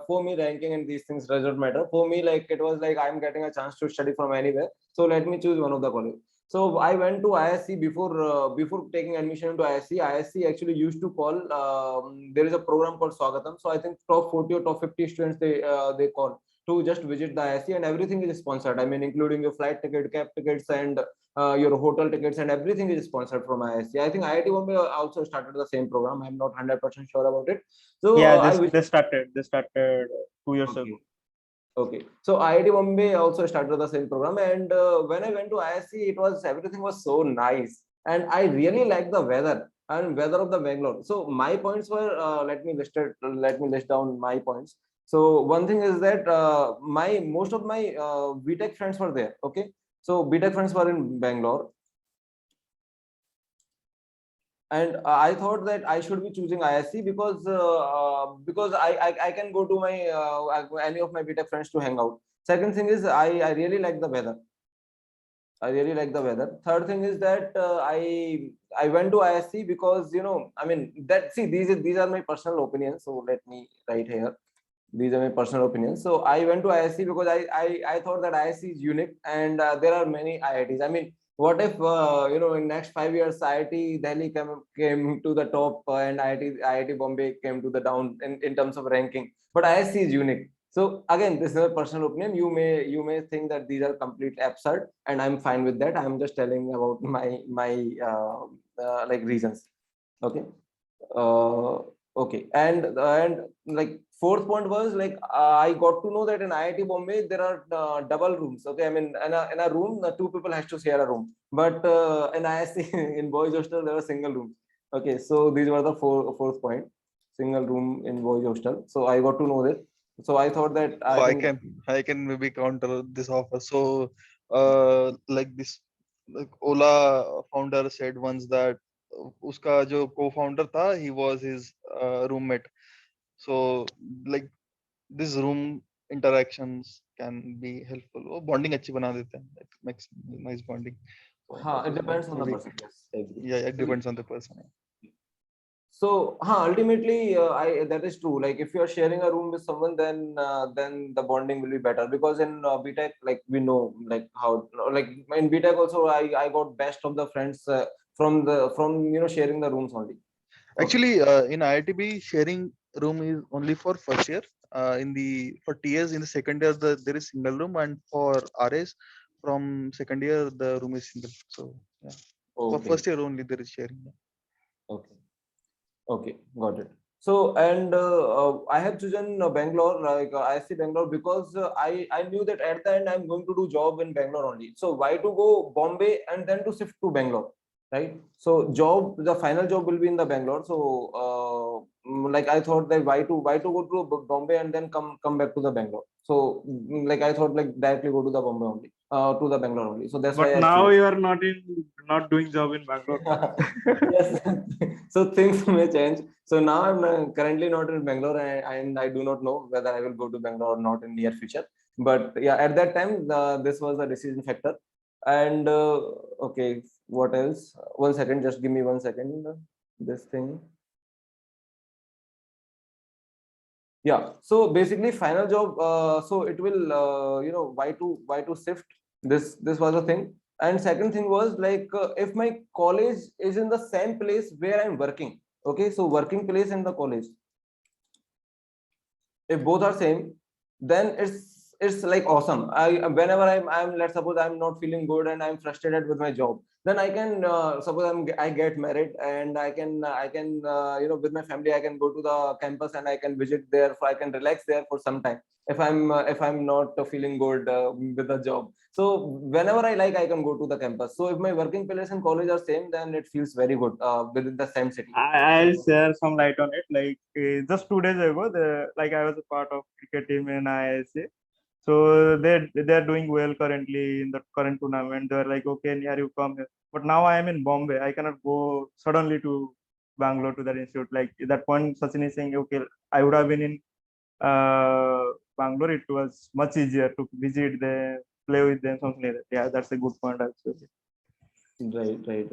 Speaker 1: for me ranking and these things does not matter. For me, like it was like I'm getting a chance to study from anywhere, so let me choose one of the college. So I went to IISc before taking admission into IISc. IISc actually used to call, there is a program called Swagatam. So I think top 40 or top 50 students they call to just visit the IISc, and everything is sponsored. I mean, including your flight ticket, cab tickets, and your hotel tickets, and everything is sponsored from IISc. I think IIT Bombay also started the same program. I'm not 100% sure about it. So
Speaker 3: Yeah,
Speaker 1: I wish.
Speaker 3: they started 2 years
Speaker 1: Okay.
Speaker 3: ago.
Speaker 1: Okay, so IIT Bombay also started the same program, and when I went to IISc, everything was so nice, and I really like the weather and weather of the Bangalore. So my points were, let me list down my points. So one thing is that my most of my BTech friends were there. Okay, so BTech friends were in Bangalore, and I thought that I should be choosing IISc because I can go to my any of my BTech friends to hang out. Second thing is I really like the weather. I really like the weather. Third thing is that I went to ISC because, you know, I mean, that, see, these are my personal opinions. So let me write here. These are my personal opinions. So I went to ISC because I thought that ISC is unique, and there are many IITs. I mean, what if you know, in next 5 years IIT Delhi came to the top, and IIT Bombay came to the down in terms of ranking, but ISC is unique. So again, this is a personal opinion. You may think that these are completely absurd, and I'm fine with that. I'm just telling about my like reasons. Okay. uh, okay, and like fourth point was like, I got to know that in IIT Bombay there are double rooms. Okay, I mean, in a room, two people has to share a room, but in ISC in boys hostel there were single rooms. Okay, so these were the fourth point, single room in boys hostel. So I got to know that. So I thought that
Speaker 2: So I can maybe counter this offer. So like this, like Ola founder said once that uska jo co-founder tha, he was his roommate. So like this room interactions can be helpful. वो bonding अच्छी बना देते हैं. It makes nice bonding. So that
Speaker 1: it
Speaker 2: is
Speaker 1: depends on the
Speaker 2: maybe,
Speaker 1: person. Yes, I agree.
Speaker 2: yeah, it depends on the person.
Speaker 1: So, ultimately, that is true. Like, if you are sharing a room with someone, then the bonding will be better, because in BTech, like, we know like how, like in BTech also, I got best of the friends from you know, sharing the rooms only. Okay.
Speaker 2: Actually, in IITB, sharing room is only for first year. For TS in the second year, there is single room, and for RS from second year the room is single. So yeah, for
Speaker 1: Okay.
Speaker 2: first year only there is sharing.
Speaker 1: Okay. Okay, got it. So, and I have chosen Bangalore, like ISC Bangalore, because I knew that at the end I'm going to do job in Bangalore only. So why to go Bombay and then to shift to Bangalore, right? So the final job will be in the Bangalore. So like I thought that why to go to Bombay and then come back to the Bangalore. So like I thought like directly go to the Bombay only, to the Bangalore only. So that's why
Speaker 3: But
Speaker 1: I
Speaker 3: now
Speaker 1: choose.
Speaker 3: you are not doing job in Bangalore.
Speaker 1: Yes. So things may change. So now I'm currently not in Bangalore, and I do not know whether I will go to Bangalore or not in near future. But yeah, at that time, this was a decision factor. And okay, what else? 1 second, just give me 1 second. This thing. Yeah. So basically, final job. So it will, you know, why to shift. This was a thing. And second thing was like, if my college is in the same place where I'm working. Okay, so working place and the college, if both are same, then it's like awesome. Whenever I'm let's suppose I'm not feeling good and I'm frustrated with my job, then I can suppose I get married, and I can you know, with my family I can go to the campus and I can visit there, I can relax there for some time if I'm not feeling good with the job. So whenever I like, I can go to the campus. So if my working place and college are same, then it feels very good within the same city.
Speaker 3: I'll share some light on it. Like just 2 days ago, I was a part of cricket team in ISA. So they're doing well currently in the current tournament. They're like, okay, Nihar, you come here. But now I am in Bombay. I cannot go suddenly to Bangalore to that institute. Like at that point, Sachin is saying, okay, I would have been in Bangalore. It was much easier to visit them, play with them, something like that. Yeah, that's a good point actually.
Speaker 1: Right.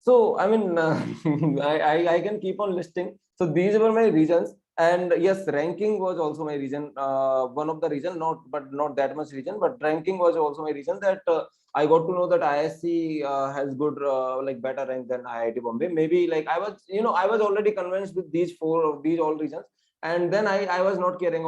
Speaker 1: So I mean, I can keep on listing. So these were my reasons, and yes, ranking was also my reason. One of the reason, not that much reason, but ranking was also my reason, that I got to know that ISC has good like better rank than IIT Bombay. Maybe like I was already convinced with these all reasons, and then I was not caring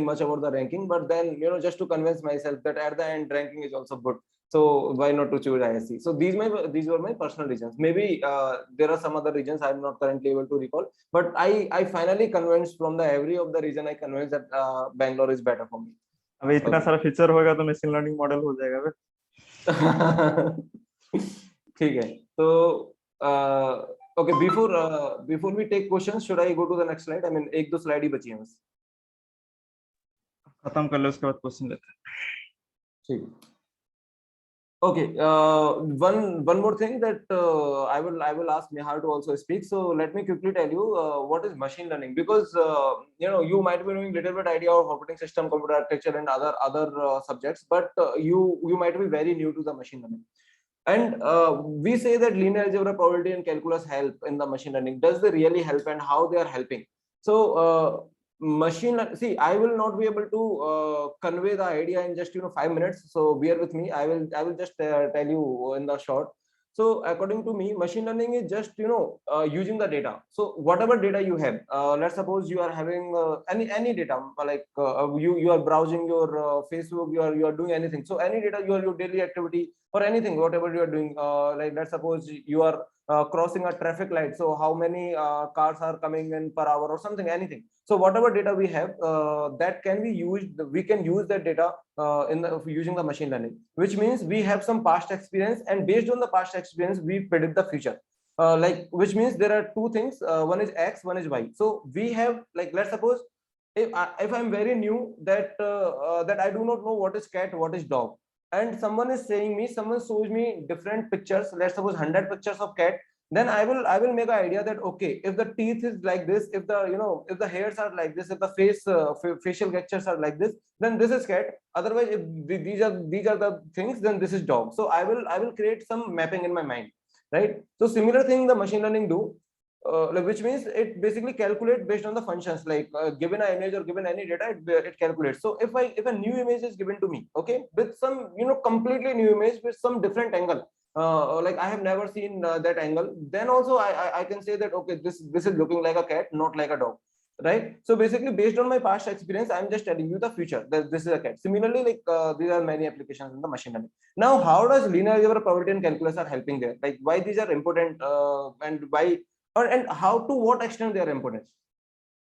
Speaker 1: much about the ranking. But then, you know, just to convince myself that at the end ranking is also good. So why not to choose ISC? So these were my personal reasons. Maybe there are some other reasons I'm not currently able to recall, but I finally convinced from the every of the reason, I convinced that Bangalore is better for me.
Speaker 3: अबे इतना सारा feature होगा तो machine learning model हो जाएगा फिर.
Speaker 1: ठीक है. So okay, before we take questions, should I go to the next slide? I mean, एक दो slide ही बची हैं बस.
Speaker 3: खत्म कर ले उसके बाद क्वेश्चन लेते हैं.
Speaker 1: ठीक है. Okay. One more thing that I will ask Nihar to also speak. So let me quickly tell you what is machine learning, because you might be knowing little bit idea of operating system, computer architecture, and other subjects, but you might be very new to the machine learning. And we say that linear algebra, probability, and calculus help in the machine learning. Does they really help, and how they are helping? So see, I will not be able to convey the idea in just 5 minutes. So bear with me. I will just tell you in the short. So according to me, machine learning is just using the data. So whatever data you have, let's suppose you are having any data, like you are browsing your Facebook, you are doing anything. So any data, your daily activity or anything, whatever you are doing, like let's suppose you are crossing a traffic light. So how many cars are coming in per hour or something, anything. So whatever data we have, that can be used. We can use that data using the machine learning, which means we have some past experience, and based on the past experience, we predict the future. Like, which means there are two things. One is X, one is Y. So we have, like, let's suppose if I'm very new, that I do not know what is cat, what is dog, and someone shows me different pictures, let's suppose 100 pictures of cat, then I will make an idea that, okay, if the teeth is like this, if the if the hairs are like this, if the facial gestures are like this, then this is cat. Otherwise, if these are the things, then this is dog. So I will create some mapping in my mind, right? So similar thing the machine learning do, like, which means it basically calculate based on the functions, like given an image or given any data, it calculates. So if a new image is given to me, okay, with some completely new image with some different angle, like I have never seen that angle, then also I can say that, okay, this is looking like a cat, not like a dog, right? So basically, based on my past experience, I'm just telling you the future that this is a cat. Similarly, like these are many applications in the machine learning. Now, how does linear algebra, probability, and calculus are helping there? Like, why these are important, and why, or and how, to what extent they are important?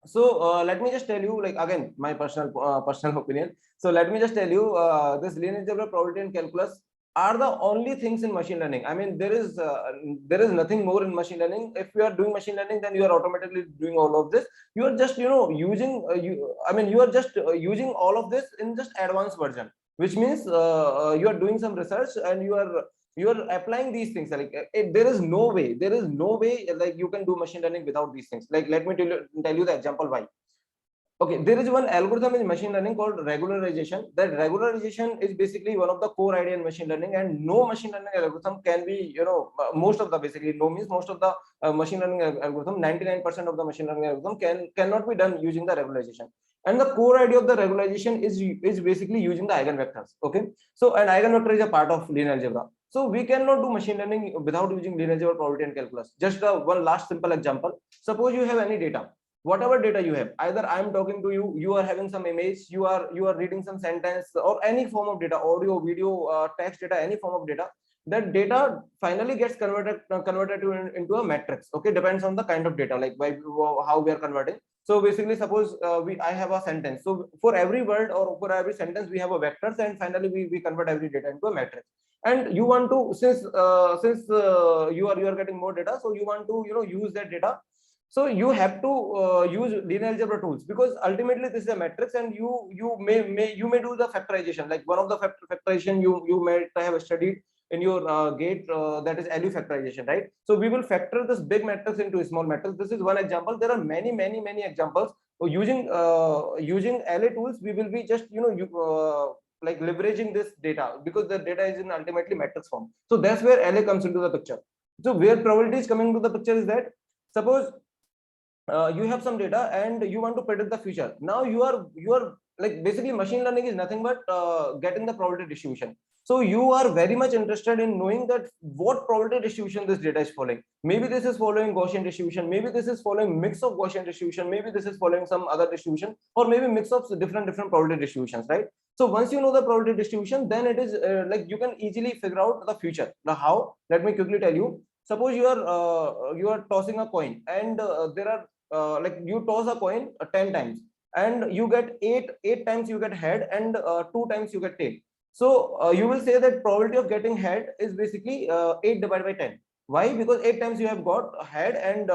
Speaker 1: So let me just tell you, like, again, my personal opinion. So let me just tell you, this linear algebra, probability, and calculus are the only things in machine learning. I mean, there is nothing more in machine learning. If you are doing machine learning, then you are automatically doing all of this. You are just using you are just using all of this in just advanced version, which means you are doing some research, and you are applying these things. Like, there is no way like you can do machine learning without these things. Like, let me tell you the example why. Okay, there is one algorithm in machine learning called regularization. That regularization is basically one of the core idea in machine learning, and no machine learning algorithm can be, most of the, basically, no means most of the machine learning algorithm, 99% of the machine learning algorithm cannot be done using the regularization. And the core idea of the regularization is basically using the eigenvectors. Okay, so an eigenvector is a part of linear algebra. So we cannot do machine learning without using linear algebra, probability, and calculus. Just one last simple example. Suppose you have any data, whatever data you have, either I am talking to you, you are having some image, you are reading some sentence, or any form of data, audio, video, text data, any form of data. That data finally gets converted into a matrix. Okay, depends on the kind of data, like how we are converting. So basically, suppose I have a sentence. So for every word or for every sentence, we have a vectors, and finally we convert every data into a matrix. And you want to, since you are getting more data, so you want to use that data. So you have to use linear algebra tools, because ultimately this is a matrix, and you may do the factorization. Like, one of the factorization you may have studied in your gate, that is LU factorization, right? So we will factor this big matrix into a small matrix. This is one example. There are many examples. So using LA tools, we will be just like leveraging this data, because the data is in ultimately matrix form. So that's where LA comes into the picture. So where probability is coming to the picture is that, suppose you have some data and you want to predict the future. Now you are like, basically, machine learning is nothing but getting the probability distribution. So you are very much interested in knowing that what probability distribution this data is following. Maybe this is following Gaussian distribution, maybe this is following mix of Gaussian distribution, maybe this is following some other distribution, or maybe mix of different probability distributions, right? So once you know the probability distribution, then it is like you can easily figure out the future. Now, how? Let me quickly tell you. Suppose you are tossing a coin, and there are like, you toss a coin 10 times, and you get eight times you get head, and 2 times you get tail. So you will say that probability of getting head is basically 8 divided by 10. Why? Because 8 times you have got head, and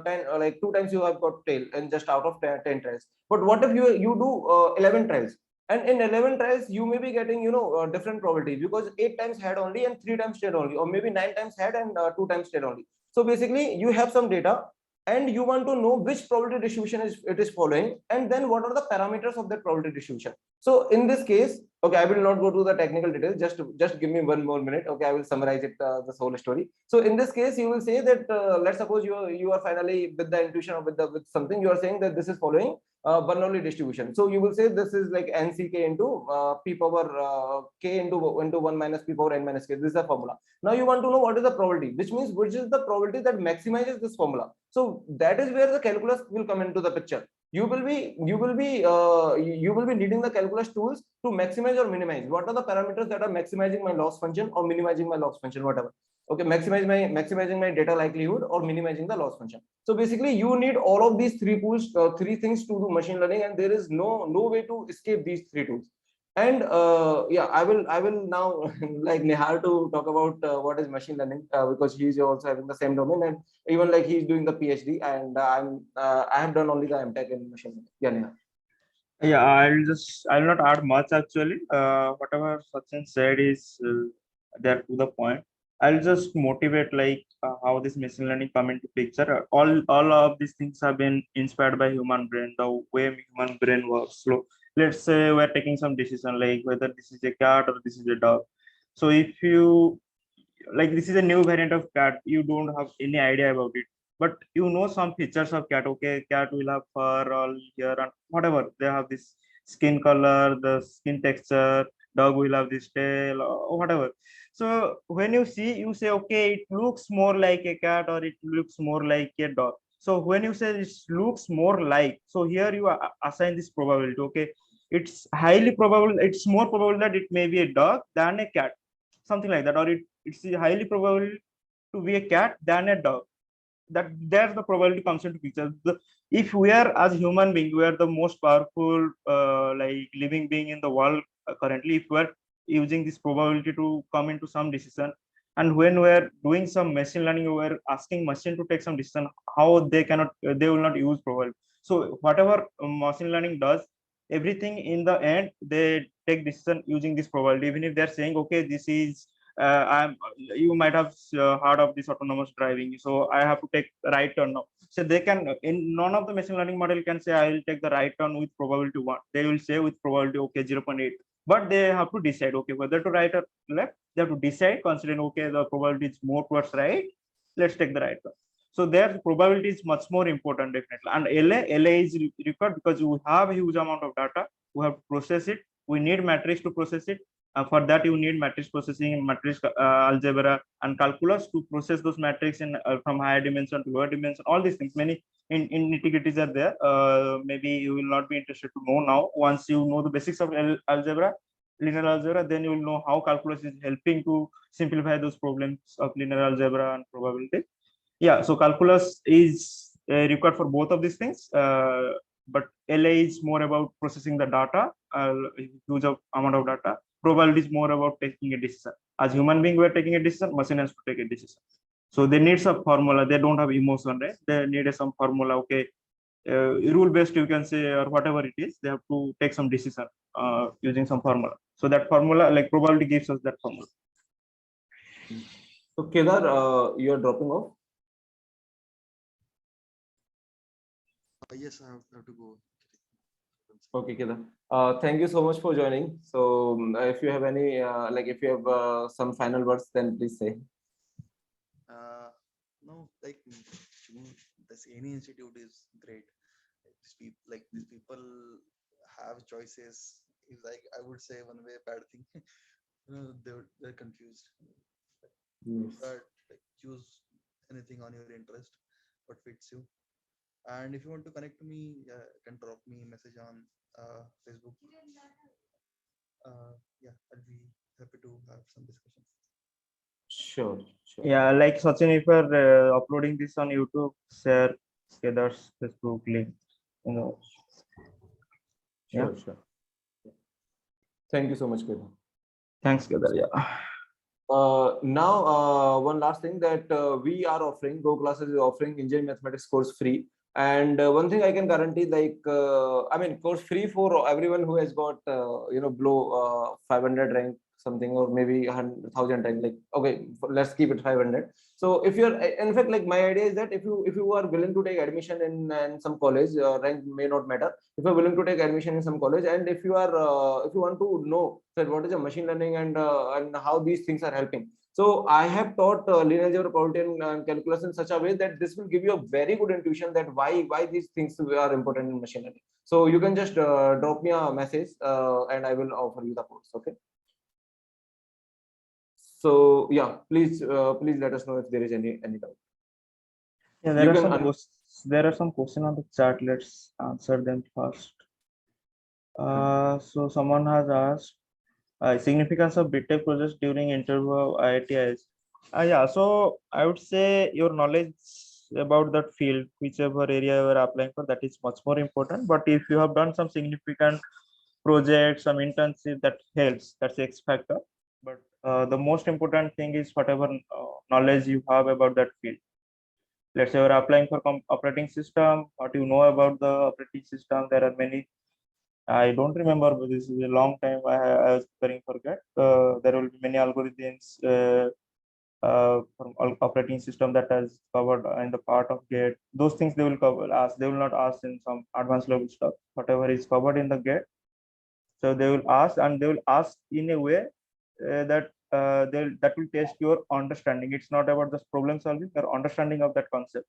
Speaker 1: 10 like 2 times you have got tail, and just out of 10 trials. But what if you do 11 trials? And in 11 tries, you may be getting, different probabilities, because 8 times head only and 3 times tail only, or maybe 9 times head and 2 times tail only. So basically, you have some data and you want to know which probability distribution it is following, and then what are the parameters of that probability distribution. So in this case, okay, I will not go to the technical details. Just give me 1 more minute. Okay, I will summarize it, this whole story. So in this case, you will say that, let's suppose you are finally with the intuition or with something, you are saying that this is following Bernoulli distribution. So you will say this is like nck into p power k into 1 minus p power n minus k. This is the formula. Now you want to know what is the probability, which means which is the probability that maximizes this formula. So that is where the calculus will come into the picture. You will be needing the calculus tools to maximize or minimize. What are the parameters that are maximizing my loss function or minimizing my loss function, whatever. Okay, maximizing my data likelihood or minimizing the loss function. So basically, you need all of these three things to do machine learning, and there is no way to escape these three tools. And yeah, I will now like Nihar to talk about what is machine learning, because he's also having the same domain, and even like he's doing the PhD, and I have done only the MTech in machine learning. Yeah, Nihar.
Speaker 3: Yeah, I'll not add much actually. Whatever Sachin said is there to the point. I'll just motivate like how this machine learning come into picture. All of these things have been inspired by human brain, the way human brain works. So let's say we're taking some decision like whether this is a cat or this is a dog. So if you like, this is a new variant of cat, you don't have any idea about it, but you know some features of cat. Okay, cat will have fur all here and whatever, they have this skin color, the skin texture. Dog will have this tail or whatever. So when you see, you say, okay, it looks more like a cat or it looks more like a dog. So when you say it looks more like, so here you assign this probability. Okay, it's highly probable, it's more probable that it may be a dog than a cat, something like that, or it's highly probable to be a cat than a dog. That there the probability comes into picture. If we are, as human being, we are the most powerful like living being in the world currently. If we are using this probability to come into some decision, and when we are doing some machine learning, we are asking machine to take some decision, how they will not use probability. So whatever machine learning does, everything in the end they take decision using this probability. Even if they're saying, okay, this is you might have heard of this autonomous driving, so I have to take the right turn now. So they can, in none of the machine learning model can say I will take the right turn with probability 1. They will say with probability, okay, 0.8. But they have to decide, okay, whether to right or left. They have to decide, considering, okay, the probability is more towards right, let's take the right turn. So their probability is much more important, definitely. And LA is required because we have a huge amount of data. We have to process it. We need matrix to process it. For that, you need matrix processing, matrix algebra, and calculus to process those matrices from higher dimension to lower dimension. All these things, many nitty-gritties are there. Maybe you will not be interested to know now. Once you know the basics of algebra, linear algebra, then you will know how calculus is helping to simplify those problems of linear algebra and probability. Yeah, so calculus is required for both of these things, but LA is more about processing the data, huge amount of data. Probability is more about taking a decision. As human being, we're taking a decision, machine has to take a decision. So they need some formula. They don't have emotion, right? They need some formula. Okay, rule based, you can say, or whatever it is. They have to take some decision using some formula. So that formula, like probability, gives us that formula.
Speaker 1: So Kedar, you are dropping off.
Speaker 2: Yes, I have to go.
Speaker 1: Okay, Kedar. Thank you so much for joining. So if you have any, if you have some final words, then please say.
Speaker 2: No, like this any institute is great. These people have choices. Is like, I would say, one way bad thing. They're confused.
Speaker 1: Yes.
Speaker 2: But choose anything on your interest, what fits you. And if you want to connect to me, you can drop me a message on Facebook. Yeah, I'll be happy to have some discussions.
Speaker 1: Sure.
Speaker 3: Yeah, like Sachin, if you're uploading this on YouTube, share Kedar's Facebook link.
Speaker 1: Sure. Thank you so much, Kedar.
Speaker 3: Thanks, Kedar. Yeah.
Speaker 1: Now, one last thing that we are offering, Go Classes is offering engineering mathematics course free. And one thing I can guarantee, like I mean, course free for everyone who has got below 500 rank something, or maybe 100,000 rank. Like, okay, let's keep it 500. So if you're, in fact, like my idea is that if you are willing to take admission in some college, rank may not matter. If you're willing to take admission in some college, and if you are if you want to know that what is a machine learning and how these things are helping. So I have taught linear algebra, probability, and calculus in such a way that this will give you a very good intuition that why these things are important in machine learning. So you can just drop me a message and I will offer you the course. Okay. So yeah, please let us know if there is any doubt.
Speaker 3: Yeah,
Speaker 1: You can
Speaker 3: there are some questions on the chat. Let's answer them first. So someone has asked significance of BTech projects during interview of IITs. Yeah, so I would say your knowledge about that field, whichever area you are applying for, that is much more important. But if you have done some significant project, some internship, that helps. That's the X factor. But the most important thing is whatever knowledge you have about that field. Let's say you're applying for operating system, what you know about the operating system. There are many. I don't remember, but this is a long time I was preparing for GATE. There will be many algorithms from operating system that is covered in the part of GATE. Those things they will cover. Ask. They will not ask in some advanced level stuff. Whatever is covered in the GATE, so they will ask, and they will ask in a way that that will test your understanding. It's not about just problem solving, your understanding of that concept.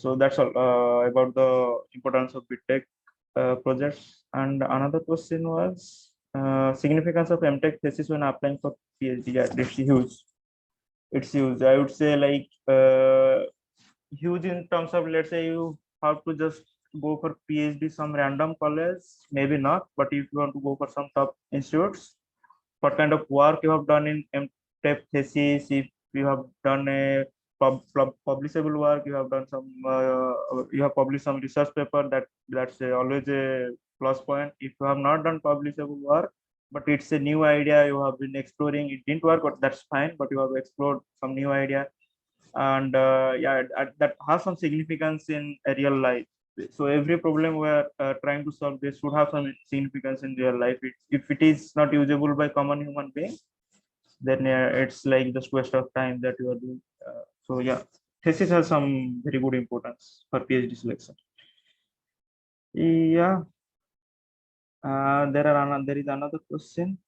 Speaker 3: So that's all about the importance of BTech projects. And another question was significance of MTech thesis when applying for PhD. Yeah, it's huge. It's huge. I would say like huge in terms of, let's say you have to just go for PhD some random college, maybe not. But if you want to go for some top institutes, what kind of work you have done in MTech thesis, if you have done a publishable work, you have done some you have published some research paper, that's always a plus point. If you have not done publishable work, but it's a new idea you have been exploring, it didn't work, but that's fine, but you have explored some new idea, and yeah, that has some significance in a real life. So every problem we are trying to solve, this should have some significance in real life. If it is not usable by common human being, then it's like just waste of time that you are doing. So yeah, thesis has some very good importance for PhD selection. Yeah, there is another question.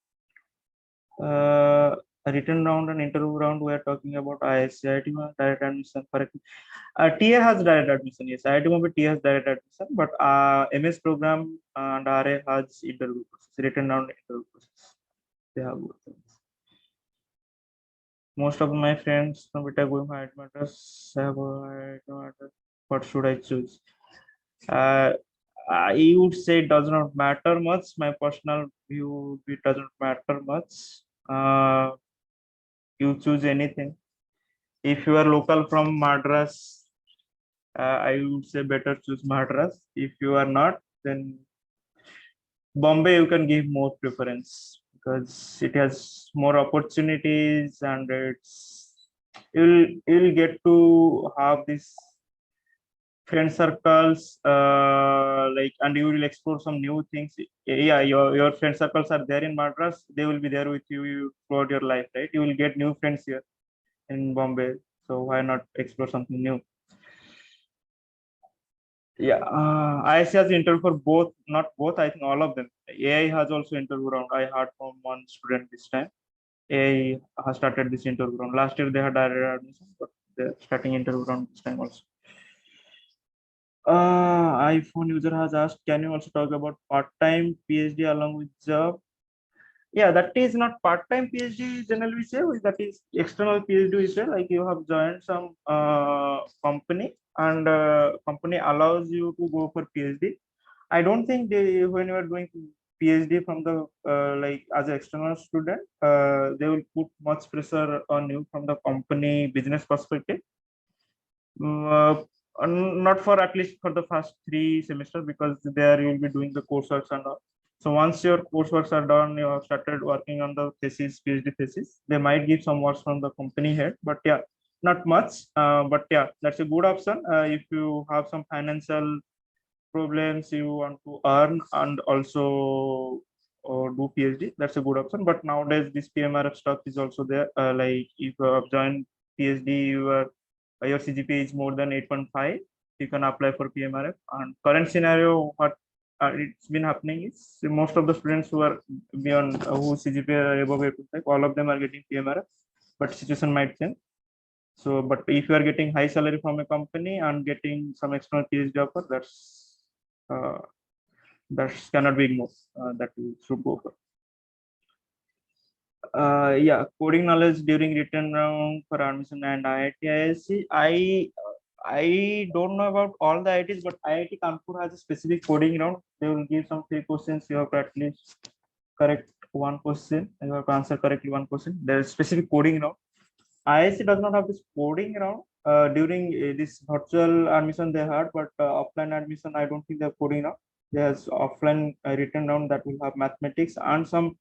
Speaker 3: A written round and interview round, we are talking about IISc, IIT direct admission. Correct. TA has direct admission. Yes, IIT Bombay TA has direct admission, but MS program and RA has interview process, written round interview process. They have both things. Most of my friends from BTech going for IIT Madras have IIT Madras. What should I choose? I would say it does not matter much. My personal view, it doesn't matter much. You choose anything. If you are local from Madras, I would say better choose Madras. If you are not, then Bombay you can give more preference because it has more opportunities, and you'll get to have this friend circles, like, and you will explore some new things. Yeah, your friend circles are there in Madras, they will be there with you throughout your life, right? You will get new friends here in Bombay, so why not explore something new? Yeah, IISc has interview for both, not both, I think all of them. AI has also interview round. I heard from one student this time. AI has started this interview round. Last year they had direct admission, but they're starting interview round this time also. iPhone user has asked, can you also talk about part-time PhD along with job? Yeah, that is not part-time PhD generally we say, that is external PhD we say, like you have joined some company, and company allows you to go for PhD. I don't think when you are doing PhD from the like as an external student, they will put much pressure on you from the company business perspective. Not for at least for the first 3 semesters, because there you will be doing the coursework and all. So once your courseworks are done, you have started working on the thesis, PhD thesis, they might give some works from the company head. But yeah, not much, but yeah, that's a good option. If you have some financial problems, you want to earn and also do PhD, that's a good option. But nowadays, this PMRF stuff is also there. Like if you have joined PhD, your CGPA is more than 8.5, you can apply for PMRF. And current scenario, what it's been happening is most of the students who are beyond who CGPA are above 8.5, all of them are getting PMRF, but situation might change. So, but if you are getting high salary from a company and getting some external PhD offer, that cannot be ignored. That you should go for. Yeah, coding knowledge during written round for admission and IIT ISC. I don't know about all the IITs, but IIT Kanpur has a specific coding round. They will give some 3 questions. You have to at least correct 1 question. You have to answer correctly 1 question. There is specific coding round. IIC does not have this coding round. During this virtual admission they had, but offline admission, I don't think they have coding round. There's offline written round that will have mathematics and some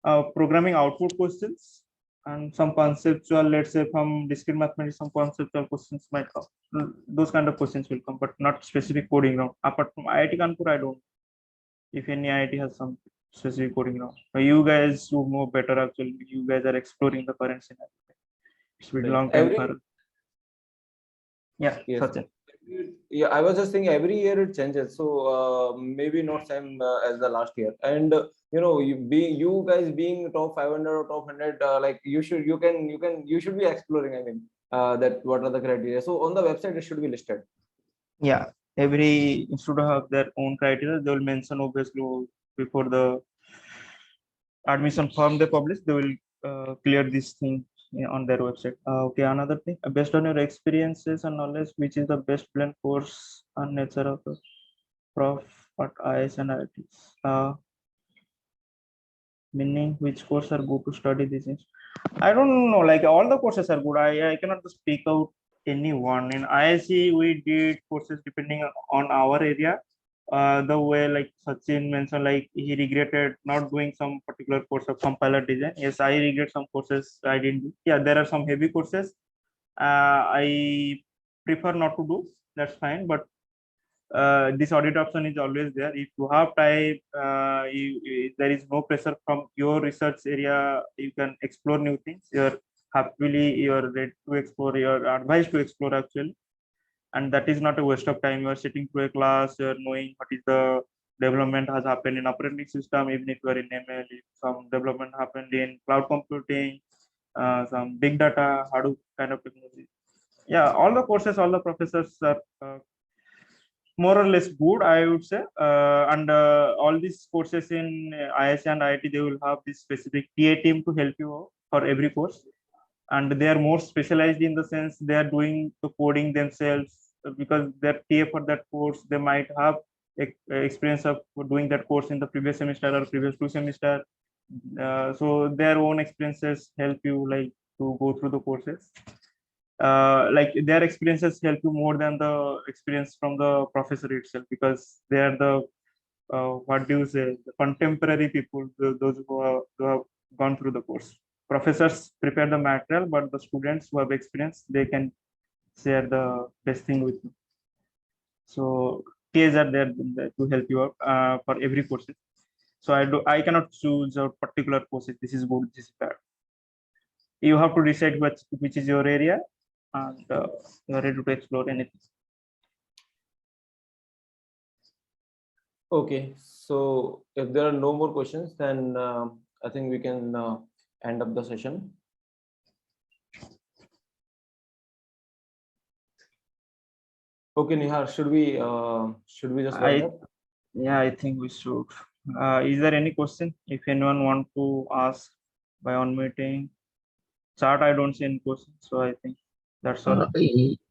Speaker 3: programming output questions and some conceptual, let's say from discrete mathematics, some conceptual questions might come. Those kind of questions will come, but not specific coding round. Apart from IIT Kanpur, I don't. If any IIT has some specific coding round, you guys who know better actually. You guys are exploring the current scenario. It's been
Speaker 1: Right.
Speaker 3: long time
Speaker 1: Every-
Speaker 3: for. Yeah,
Speaker 1: Yes.
Speaker 3: Sachin.
Speaker 1: Yeah, I was just saying every year it changes, so maybe not same as the last year. And you guys being top 500 or top 100, like you should be exploring. I mean, that what are the criteria? So on the website it should be listed.
Speaker 3: Yeah, every institute have their own criteria. They will mention obviously before the admission form they publish. They will clear this thing on their website. Okay, another thing, based on your experiences and knowledge, which is the best blend course and nature of the prof at IS and IITs? Meaning which course are good to study these things? I don't know, like all the courses are good. I cannot speak out any one. In ISC, we did courses depending on our area. The way like Sachin mentioned, like he regretted not doing some particular course of compiler design. Yes, I regret some courses I didn't do. Yeah, there are some heavy courses I prefer not to do. That's fine, but this audit option is always there. If you have time, there is no pressure from your research area. You can explore new things. You're ready to explore. You're advised to explore actually, and that is not a waste of time. You are sitting through a class. You're knowing what is the development has happened in operating system. Even if you are in ML, if some development happened in cloud computing, some big data, Hadoop kind of technology. Yeah, all the courses, all the professors are more or less good, I would say. And all these courses in IS and IIT, they will have this specific TA team to help you for every course. And they are more specialized in the sense they are doing the coding themselves, because their TA for that course, they might have experience of doing that course in the previous semester or previous 2 semester. So their own experiences help you like to go through the courses. Like their experiences help you more than the experience from the professor itself, because they are the what do you say, the contemporary people, those who have gone through the course. Professors prepare the material, but the students who have experience, they can share the best thing with you. So TAs are there to help you out for every course. So I cannot choose a particular course. This is good, this is bad. You have to decide which is your area, and you are ready to explore anything.
Speaker 1: Okay, so if there are no more questions, then I think we can end up the session. Okay, Nihar, should we just wind up?
Speaker 3: Yeah, I think we should. Is there any question? If anyone want to ask by on meeting chat, I don't see any questions, so I think that's all.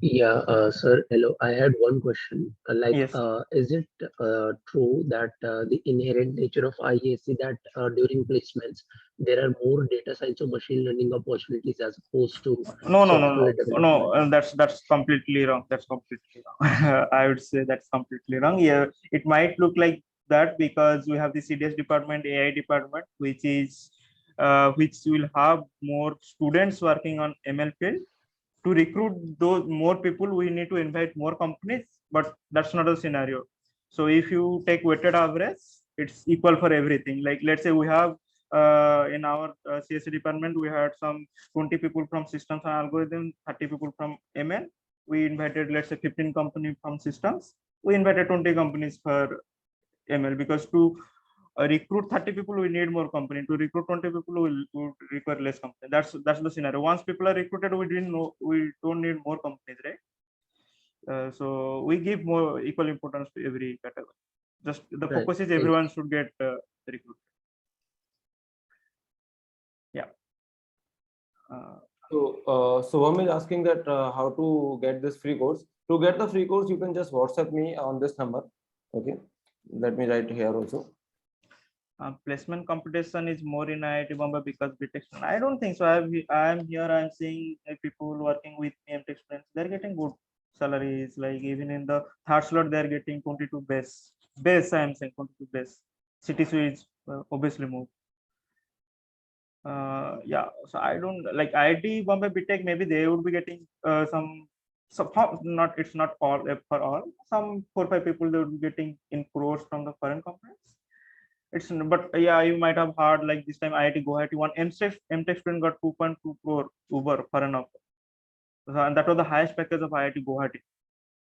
Speaker 8: Yeah, sir, hello. I had one question.
Speaker 3: Yes.
Speaker 8: Is it true that the inherent nature of IAC that during placements there are more data science or machine learning opportunities as opposed to
Speaker 3: No,
Speaker 8: software development?
Speaker 3: that's completely wrong. That's completely wrong. I would say that's completely wrong. Yeah, it might look like that because we have the CDS department, AI department, which will have more students working on ML field. to recruit those more people, we need to invite more companies, but that's not a scenario. So if you take weighted average, it's equal for everything. Like let's say we have in our CSE department, we had some 20 people from systems and algorithm, 30 people from ML. We invited, let's say 15 companies from systems. We invited 20 companies for ML, because to recruit 30 people, we need more company. To recruit 20 people, we will require less company. That's the scenario. Once people are recruited, we don't need more companies, right? So we give more equal importance to every category. Just the
Speaker 8: Right.
Speaker 3: focus is everyone should get recruited. Yeah.
Speaker 1: So Soham is asking that how to get this free course. To get the free course, you can just WhatsApp me on this number. Okay, let me write here also.
Speaker 3: Placement competition is more in IIT Bombay because BTech. I don't think so. I'm here. I'm seeing people working with MTech students. They're getting good salaries. Like even in the third slot, they're getting 22 base. Base, I'm saying 22 base. City switch obviously more. Yeah. So I don't like IIT Bombay BTech. Maybe they would be getting some. Not it's not all for all. Some 4 or 5 people they would be getting in crores from the foreign companies. It's but yeah, you might have heard like this time IIT Guwahati one MTech student got 2.2 crore Uber for an offer. So, and that was the highest package of IIT Guwahati.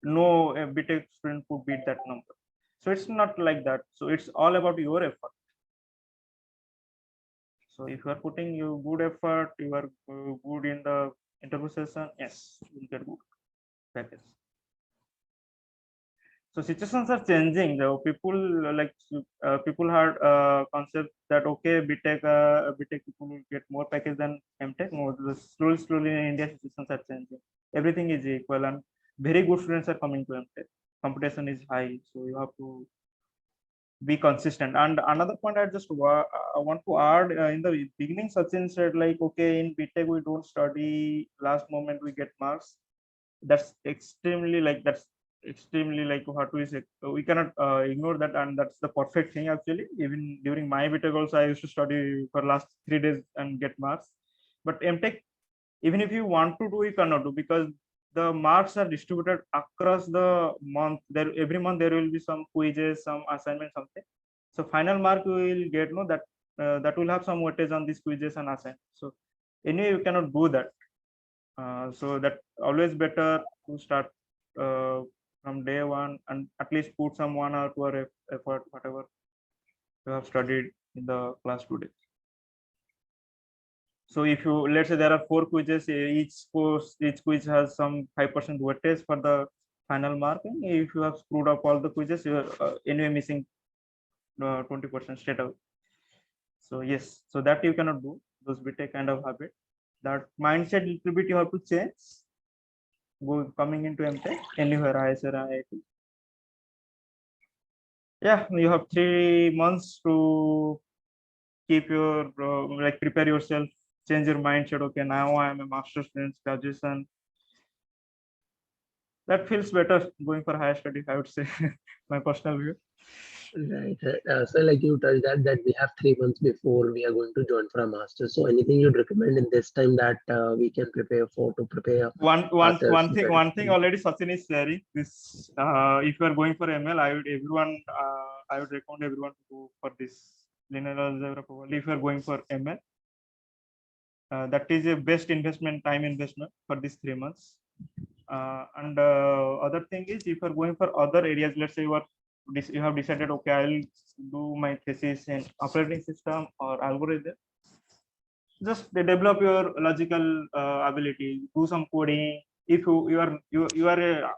Speaker 3: No BTech student could beat that number. So it's not like that. So it's all about your effort. So if you are putting your good effort, you are good in the interview session, yes, you get good package. So situations are changing. The people like people had concept that okay, BTech people will get more package than MTech. More slowly in India situations are changing. Everything is equal and very good students are coming to MTech. Competition is high, so you have to be consistent. And another point I just want to add in the beginning, Sachin said like okay, in BTech we don't study, last moment we get marks. That's extremely like what we say, we cannot ignore that, and that's the perfect thing actually. Even during my BTech also, I used to study for last 3 days and get marks. But MTech, even if you want to do, you cannot do, because the marks are distributed across the month. There every month there will be some quizzes, some assignment, something. So final mark you will get that will have some weightage on these quizzes and assignments. So anyway, you cannot do that. So that always better to start from day one and at least put some 1 or 2 hour effort, whatever you have studied in the class today. So if you, let's say there are 4 quizzes, each quiz has some 5% weightage for the final marking. If you have screwed up all the quizzes, you are anyway missing 20% straight away. So yes, so that you cannot do, those BTech kind of habit. That mindset little bit you have to change. Coming into MTech anywhere, ISR, IIT. Yeah, you have 3 months to keep your like prepare yourself, change your mindset. Okay, now I am a master's student, graduation. That feels better going for higher study, I would say. My personal view.
Speaker 8: Right. So like you touched that we have 3 months before we are going to join for a master. So anything you'd recommend in this time that we can prepare for to prepare
Speaker 3: One
Speaker 8: ourselves
Speaker 3: thing already Sachin is sharing this. If you are going for ML, I would recommend everyone to go for this linear algebra probably. If you are going for ML, that is a best investment, time investment for these 3 months. And other thing is, if you are going for other areas, let's say you have decided, okay, I'll do my thesis in operating system or algorithm. Just develop your logical ability, do some coding. If you are a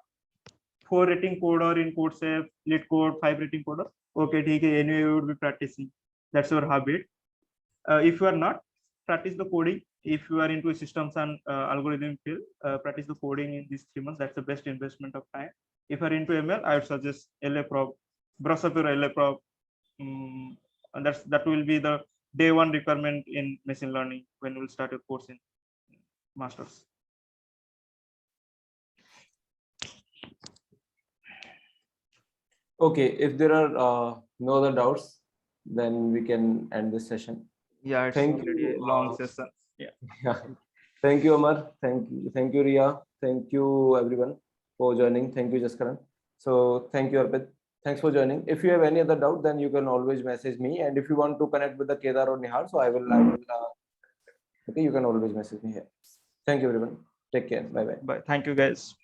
Speaker 3: 4 rating coder in CodeSafe, LeetCode 5 rating coder, okay, anyway you would be practicing. That's your habit. If you are not, practice the coding. If you are into systems and algorithm field, practice the coding in these 3 months. That's the best investment of time. If you are into ML, I would suggest LAProp. Brush up your LAProp. And that will be the day 1 requirement in machine learning when you will start your course in masters.
Speaker 1: Okay, if there are no other doubts, then we can end this session.
Speaker 3: Yeah, it's
Speaker 1: Thank
Speaker 3: already
Speaker 1: you.
Speaker 3: a long session. Yeah.
Speaker 1: Yeah. Thank you, Amar. Thank you, Ria. Thank you, everyone, for joining. Thank you, Jaskaran. So thank you, Arpit. Thanks for joining. If you have any other doubt, then you can always message me. And if you want to connect with the Kedar or Nihal, so I will. Okay, you can always message me here. Thank you, everyone. Take care. Bye bye.
Speaker 3: Bye. Thank you, guys.